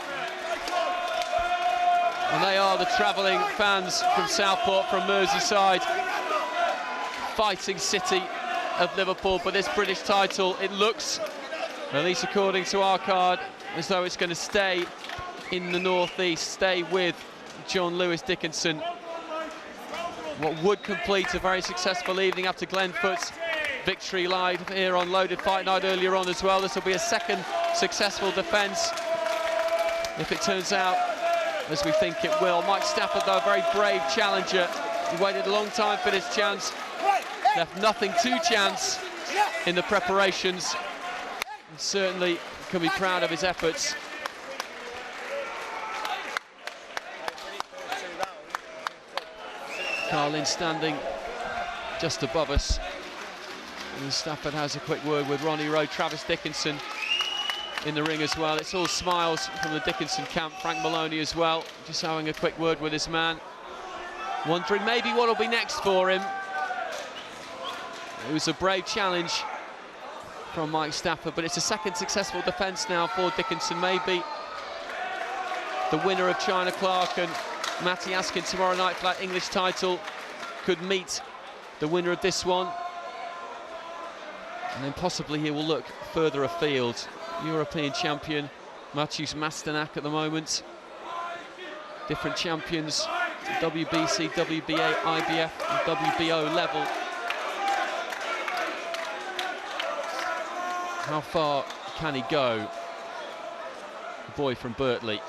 [SPEAKER 3] And they are the travelling fans from Southport, from Merseyside, fighting city of Liverpool for this British title. It looks, at least according to our card, as though it's going to stay in the northeast, stay with John Lewis Dickinson. What would complete a very successful evening after Glenfoot's victory live here on Loaded Fight Night earlier on as well. This will be a second successful defence if it turns out as we think it will. Mike Stafford, though, a very brave challenger. He waited a long time for this chance, left nothing to chance in the preparations, and certainly can be proud of his efforts. Carlin standing just above us. And Stafford has a quick word with Ronnie Rowe. Travis Dickinson in the ring as well. It's all smiles from the Dickinson camp. Frank Maloney as well, just having a quick word with his man. Wondering maybe what will be next for him. It was a brave challenge from Mike Stafford, but it's a second successful defence now for Dickinson. Maybe the winner of China Clark and Matty Askin tomorrow night for that English title could meet the winner of this one. And then possibly he will look further afield. European champion Maciej Masternak at the moment. Different champions, WBC, WBA, IBF and WBO level. How far can he go? The boy from Birtley.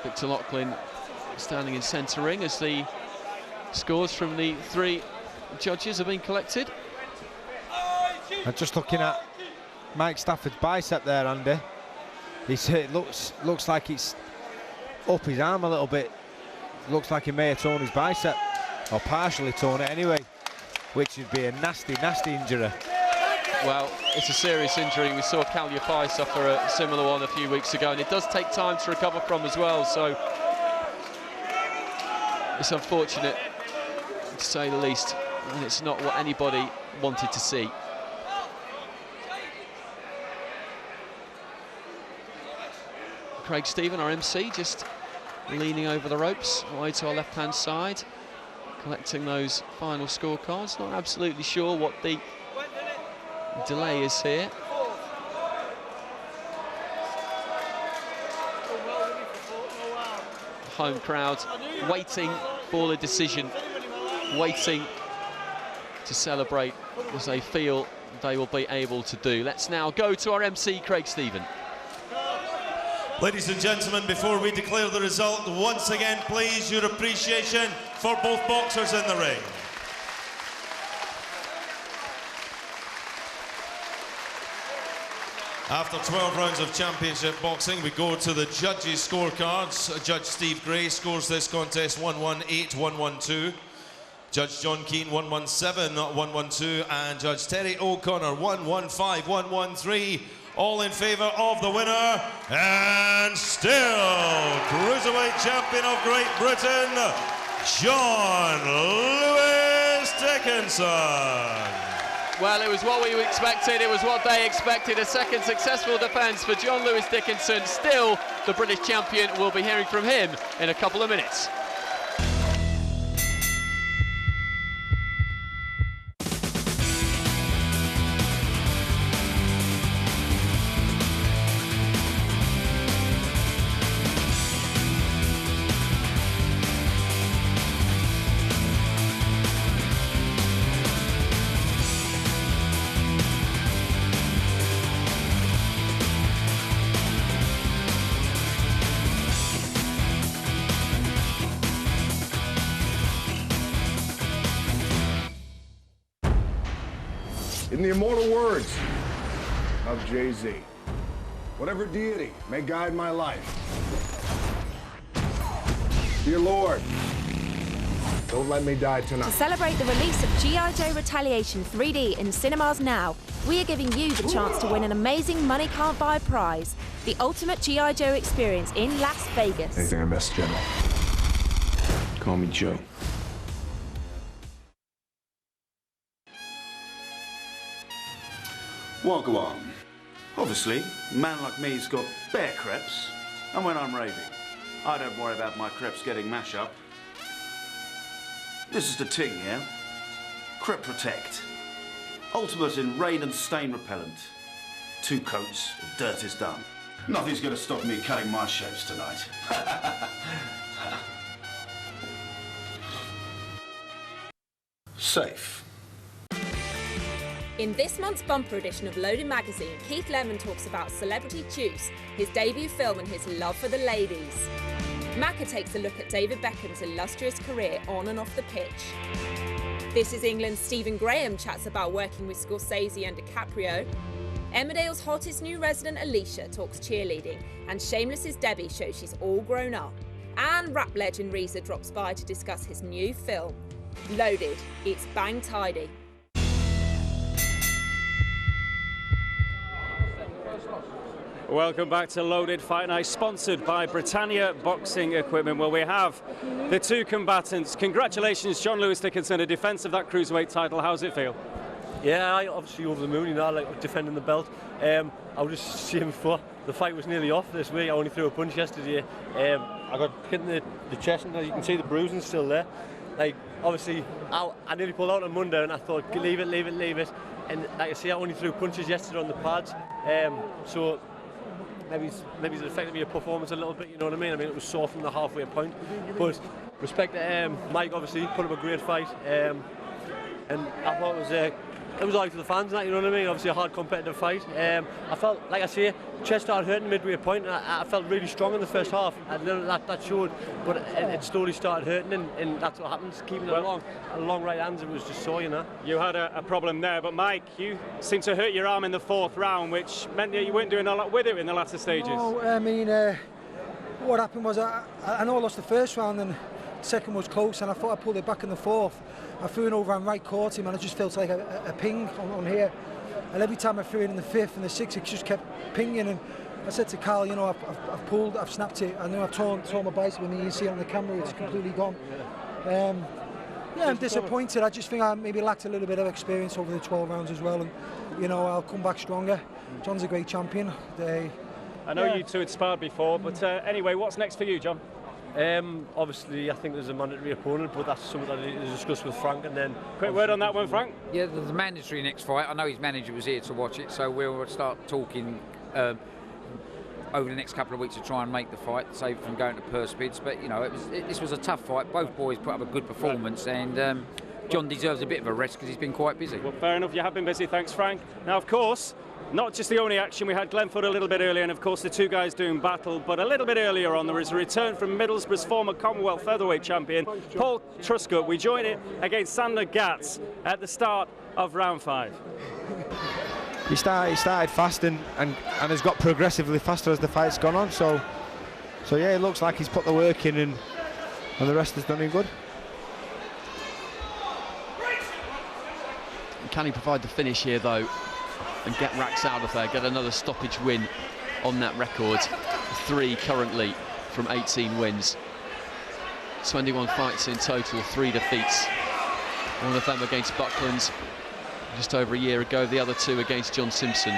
[SPEAKER 3] Victor Loughlin standing in centre ring as the scores from the three judges have been collected.
[SPEAKER 2] And just looking at Mike Stafford's bicep there, Andy, it looks like it's up his arm a little bit. Looks like he may have torn his bicep, or partially torn it anyway. which would be a nasty, nasty injury.
[SPEAKER 3] Well, it's a serious injury. We saw Cal Yafai suffer a similar one a few weeks ago, and it does take time to recover from as well, so it's unfortunate, to say the least, and it's not what anybody wanted to see. Craig Stephen, our MC, just leaning over the ropes, away to our left-hand side, collecting those final scorecards. Not absolutely sure what the delay is here. Home crowd waiting for the decision, waiting to celebrate as they feel they will be able to do. Let's now go to our MC, Craig Stephen.
[SPEAKER 5] Ladies and gentlemen, before we declare the result, once again, please, your appreciation for both boxers in the ring. After 12 rounds of championship boxing, we go to the judges' scorecards. Judge Steve Gray scores this contest 118-112. Judge John Keane 117-112, and Judge Terry O'Connor 115-113. All in favour of the winner, and still Cruiserweight champion of Great Britain, John Lewis Dickinson.
[SPEAKER 3] Well, it was what we expected, it was what they expected. A second successful defence for John Lewis Dickinson. Still the British champion. We'll be hearing from him in a couple of minutes.
[SPEAKER 8] In the immortal words of Jay-Z, whatever deity may guide my life, dear Lord, don't let me die tonight.
[SPEAKER 7] To celebrate the release of G.I. Joe Retaliation 3D in cinemas now, we are giving you the chance to win an amazing money can't buy prize, the ultimate G.I. Joe experience in Las Vegas.
[SPEAKER 8] Anything I missed, General? Call me Joe.
[SPEAKER 13] Well, go on. Obviously, a man like me's got bare creps, and when I'm raving, I don't worry about my creps getting mash up. This is the ting, yeah? Crep Protect. Ultimate in rain and stain repellent. 2 coats of dirt is done. Nothing's gonna stop me cutting my shapes tonight. Safe.
[SPEAKER 7] In this month's bumper edition of Loaded Magazine, Keith Lemon talks about Celebrity Juice, his debut film and his love for the ladies. Macca takes a look at David Beckham's illustrious career on and off the pitch. This is England's Stephen Graham chats about working with Scorsese and DiCaprio. Emmerdale's hottest new resident Alicia talks cheerleading, and Shameless's Debbie shows she's all grown up. And rap legend Reza drops by to discuss his new film. Loaded, it's bang tidy.
[SPEAKER 1] Welcome back to Loaded Fight Night, sponsored by Britannia Boxing Equipment, where we have the two combatants. Congratulations, John Lewis Dickinson, a defence of that Cruiserweight title. How's it feel?
[SPEAKER 14] Yeah, I obviously over the moon, you know, like defending the belt. I was just saying before, the fight was nearly off this week. I only threw a punch yesterday. I got hit in the chest, and you can see the bruising still there. Like, obviously, I nearly pulled out on Monday, and I thought, leave it. And like I say, I only threw punches yesterday on the pads. So maybe it's affected my performance a little bit, you know what I mean? I mean, it was sore from the halfway point. But respect to Mike, obviously, put up a great fight. And I thought it was all right for the fans, you know what I mean? Obviously a hard competitive fight. I felt, like I say, chest started hurting midway point. I felt really strong in the first half, and that showed, but it slowly started hurting, and that's what happens, keeping it long right hands, it was just sore, you know.
[SPEAKER 1] You had a problem there, but Mike, you seemed to hurt your arm in the 4th round, which meant that you weren't doing a lot with it in the latter stages.
[SPEAKER 10] No, I mean, what happened was I know I lost the first round, and
[SPEAKER 15] second was close, and I thought I pulled it back in the fourth. I threw it over and right caught him, and I just felt like a ping on here. And every time I threw it in the fifth and the sixth, it just kept pinging. And I said to Carl, you know, I've snapped it. I know I've torn my bicep with me. You see it on the camera, it's completely gone. Yeah, I'm disappointed. I just think I maybe lacked a little bit of experience over the 12 rounds as well. And, you know, I'll come back stronger. John's a great champion.
[SPEAKER 1] I know you two had sparred before, but anyway, what's next for you, John?
[SPEAKER 14] Obviously, I think there's a mandatory opponent, but that's something that I need to discuss with Frank. And then,
[SPEAKER 1] quick word on that one, Frank.
[SPEAKER 16] Yeah, there's a mandatory next fight. I know his manager was here to watch it, so we'll start talking over the next couple of weeks to try and make the fight, save from going to purse bids. But you know, this was a tough fight. Both boys put up a good performance, and John deserves a bit of a rest because he's been quite busy.
[SPEAKER 1] Well, fair enough. You have been busy. Thanks, Frank. Now, of course, not just the only action. We had Glenford a little bit earlier, and of course the two guys doing battle. But a little bit earlier on, there was a return from Middlesbrough's former Commonwealth featherweight champion, Paul Truscott. We joined it against Sander Gatz at the start of round 5.
[SPEAKER 2] He started fast and has got progressively faster as the fight's gone on. So yeah, it looks like he's put the work in, and the rest has done him good.
[SPEAKER 3] Can he provide the finish here, though, and get Rax out of there, get another stoppage win on that record? 3 currently from 18 wins. 21 fights in total, 3 defeats. One of them against Buckland just over a year ago, the other 2 against John Simpson.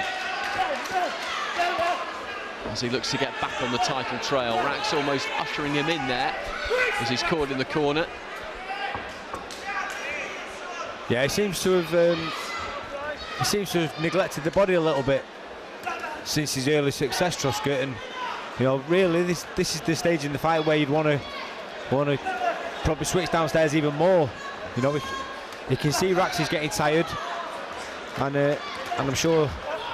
[SPEAKER 3] As he looks to get back on the title trail, Rax almost ushering him in there as he's caught in the corner.
[SPEAKER 2] Yeah, he seems to have neglected the body a little bit since his early success, Truscott, and you know, really this is the stage in the fight where you'd want to probably switch downstairs even more. You know, you can see Rax is getting tired, and I'm sure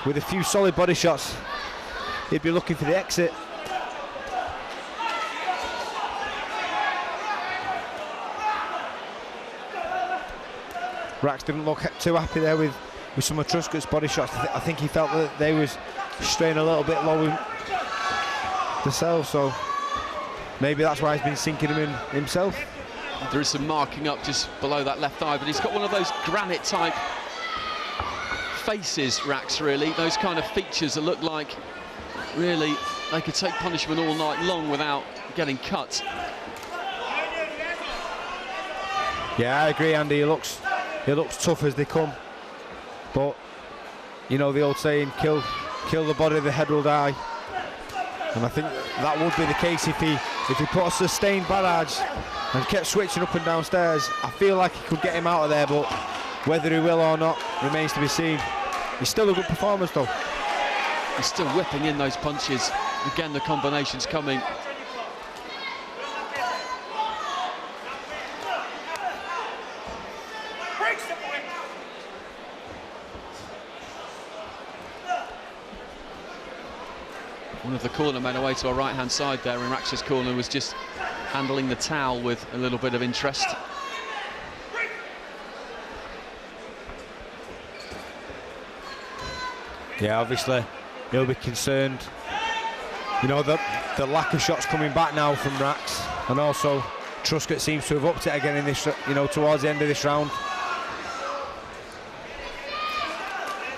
[SPEAKER 2] with a few solid body shots he'd be looking for the exit. Rax didn't look too happy there with some of Truscott's body shots. I think he felt that they was straying a little bit low themselves, so maybe that's why he's been sinking him in himself.
[SPEAKER 3] There is some marking up just below that left eye, but he's got one of those granite type faces, Rax, really. Those kind of features that look like really they could take punishment all night long without getting cut.
[SPEAKER 2] Yeah, I agree, Andy. He looks tough as they come, but you know the old saying, kill the body, the head will die, and I think that would be the case if he put a sustained barrage and kept switching up and downstairs. I feel like he could get him out of there, but whether he will or not remains to be seen. He's still a good performance though.
[SPEAKER 3] He's still whipping in those punches. Again, the combinations coming. One of the corner men away to our right-hand side there in Rax's corner was just handling the towel with a little bit of interest.
[SPEAKER 2] Yeah, obviously he'll be concerned. You know, the lack of shots coming back now from Rax, and also Truscott seems to have upped it again in this, you know, towards the end of this round.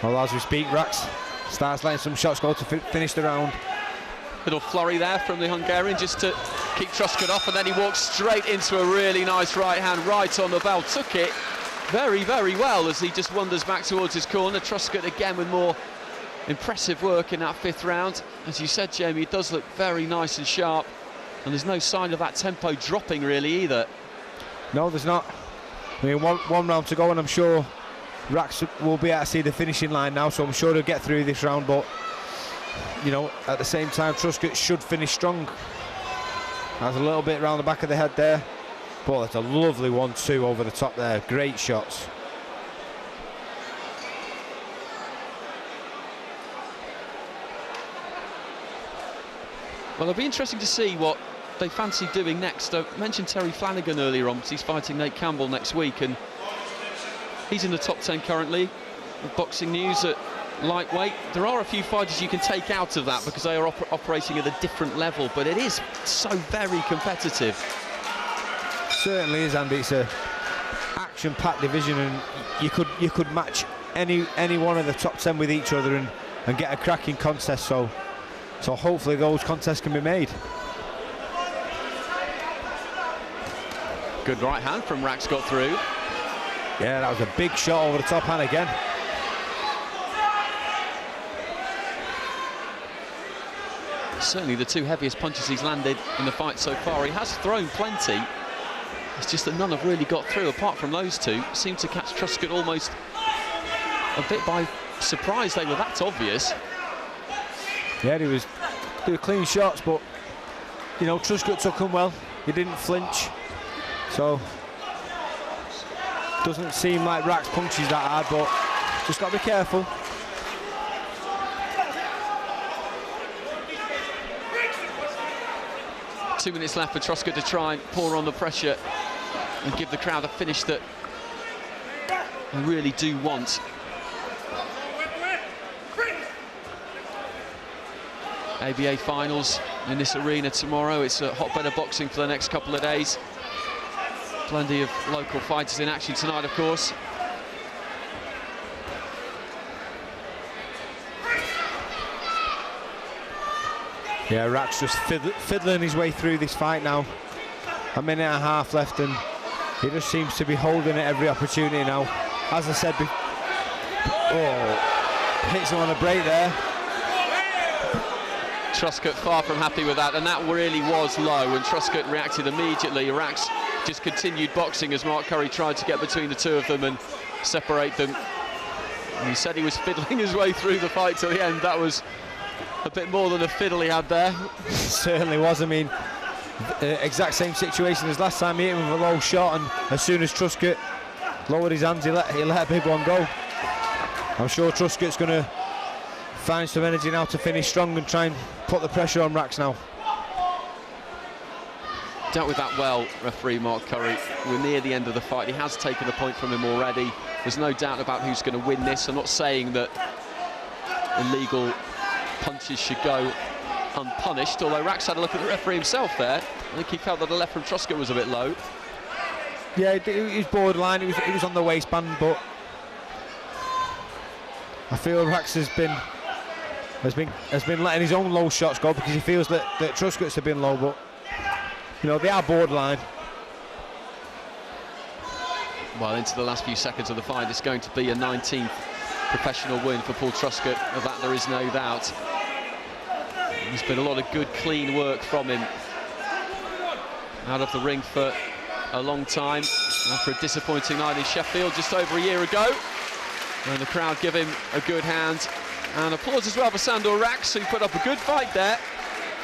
[SPEAKER 2] Well, as we speak, Rax starts letting some shots go to finish the round.
[SPEAKER 3] Little flurry there from the Hungarian just to keep Truscott off, and then he walks straight into a really nice right hand right on the bell. Took it very, very well as he just wanders back towards his corner. Truscott again with more impressive work in that 5th round. As you said, Jamie, it does look very nice and sharp, and there's no sign of that tempo dropping really either.
[SPEAKER 2] No, there's not. I mean, one round to go, and I'm sure Rax will be able to see the finishing line now, so I'm sure he'll get through this round, but you know, at the same time, Truscott should finish strong. Has a little bit around the back of the head there, but it's a lovely 1-2 over the top there. Great shots.
[SPEAKER 3] Well, it'll be interesting to see what they fancy doing next. I mentioned Terry Flanagan earlier on, because he's fighting Nate Campbell next week, and he's in the top 10 currently. With boxing news at lightweight, there are a few fighters you can take out of that because they are operating at a different level, but it is so very competitive.
[SPEAKER 2] certainly is, Andy. It's a action-packed division, and you could match any one of the top 10 with each other and get a cracking contest. So hopefully those contests can be made.
[SPEAKER 3] Good right hand from Rax, got through.
[SPEAKER 2] Yeah, that was a big shot over the top hand again.
[SPEAKER 3] Certainly the two heaviest punches he's landed in the fight so far. He has thrown plenty. It's just that none have really got through, apart from those two. Seemed to catch Truscott almost a bit by surprise. They were that obvious.
[SPEAKER 2] Yeah, they were clean shots, but you know, Truscott took them well. He didn't flinch, so doesn't seem like Rax punches that hard, but just got to be careful.
[SPEAKER 3] Two minutes left for Truscott to try and pour on the pressure and give the crowd a finish that they really do want. ABA finals in this arena tomorrow. It's a hotbed of boxing for the next couple of days. Plenty of local fighters in action tonight, of course.
[SPEAKER 2] Yeah, Rax just fiddling his way through this fight now. A minute and a half left, and he just seems to be holding it every opportunity now. As I said before, hits him on a break there.
[SPEAKER 3] Truscott far from happy with that, and that really was low, and Truscott reacted immediately. Rax just continued boxing as Mark Curry tried to get between the two of them and separate them. And he said he was fiddling his way through the fight to the end. That was a bit more than a fiddle he had there.
[SPEAKER 2] Certainly was. I mean, exact same situation as last time. He hit him with a low shot, and as soon as Truscott lowered his hands, he let a big one go. I'm sure Truscott's going to find some energy now to finish strong and try and put the pressure on Rax now.
[SPEAKER 3] Dealt with that well, referee Mark Curry. We're near the end of the fight. He has taken a point from him already. There's no doubt about who's going to win this. I'm not saying that illegal punches should go unpunished, although Rax had a look at the referee himself there. I think he felt that the left from Truscott was a bit low.
[SPEAKER 2] Yeah, it was borderline. It was on the waistband, but I feel Rax has been letting his own low shots go because he feels that Truscott's have been low, but you know, they are borderline.
[SPEAKER 3] Well, into the last few seconds of the fight, it's going to be a 19th professional win for Paul Truscott. Of that there is no doubt. There's been a lot of good, clean work from him. Out of the ring for a long time after a disappointing night in Sheffield just over a year ago. And the crowd give him a good hand. And applause as well for Sandor Rax, who put up a good fight there.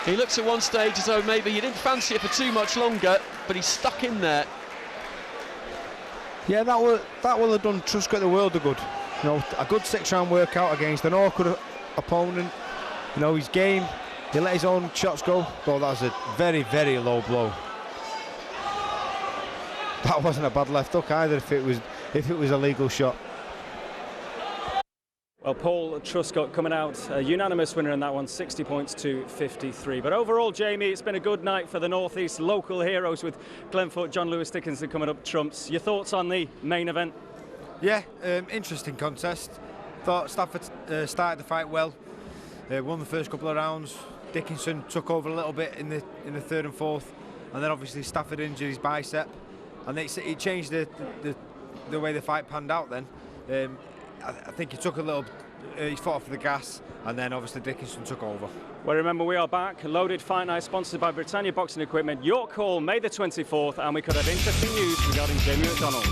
[SPEAKER 3] He looks at one stage as though maybe he didn't fancy it for too much longer, but he's stuck in there.
[SPEAKER 2] Yeah, that will have done Truscott the world of good. You know, a good 6-round workout against an awkward opponent. You know, his game, he let his own shots go. Oh, that was a very, very low blow. That wasn't a bad left hook either if it was a legal shot.
[SPEAKER 1] Well, Paul Truscott coming out a unanimous winner in that one, 60 points to 53. But overall, Jamie, it's been a good night for the North East local heroes with Glenn Foote, John Lewis Dickinson coming up trumps. Your thoughts on the main event?
[SPEAKER 2] Yeah, interesting contest. Thought Stafford started the fight well. Won the first couple of rounds. Dickinson took over a little bit in the third and fourth, and then obviously Stafford injured his bicep, and it changed the way the fight panned out. Then I think he took a little, he fought off the gas, and then obviously Dickinson took over.
[SPEAKER 1] Well, remember, we are back. Loaded Fight Night, sponsored by Britannia Boxing Equipment. Your call, May the 24th, and we could have interesting news regarding Jamie McDonald.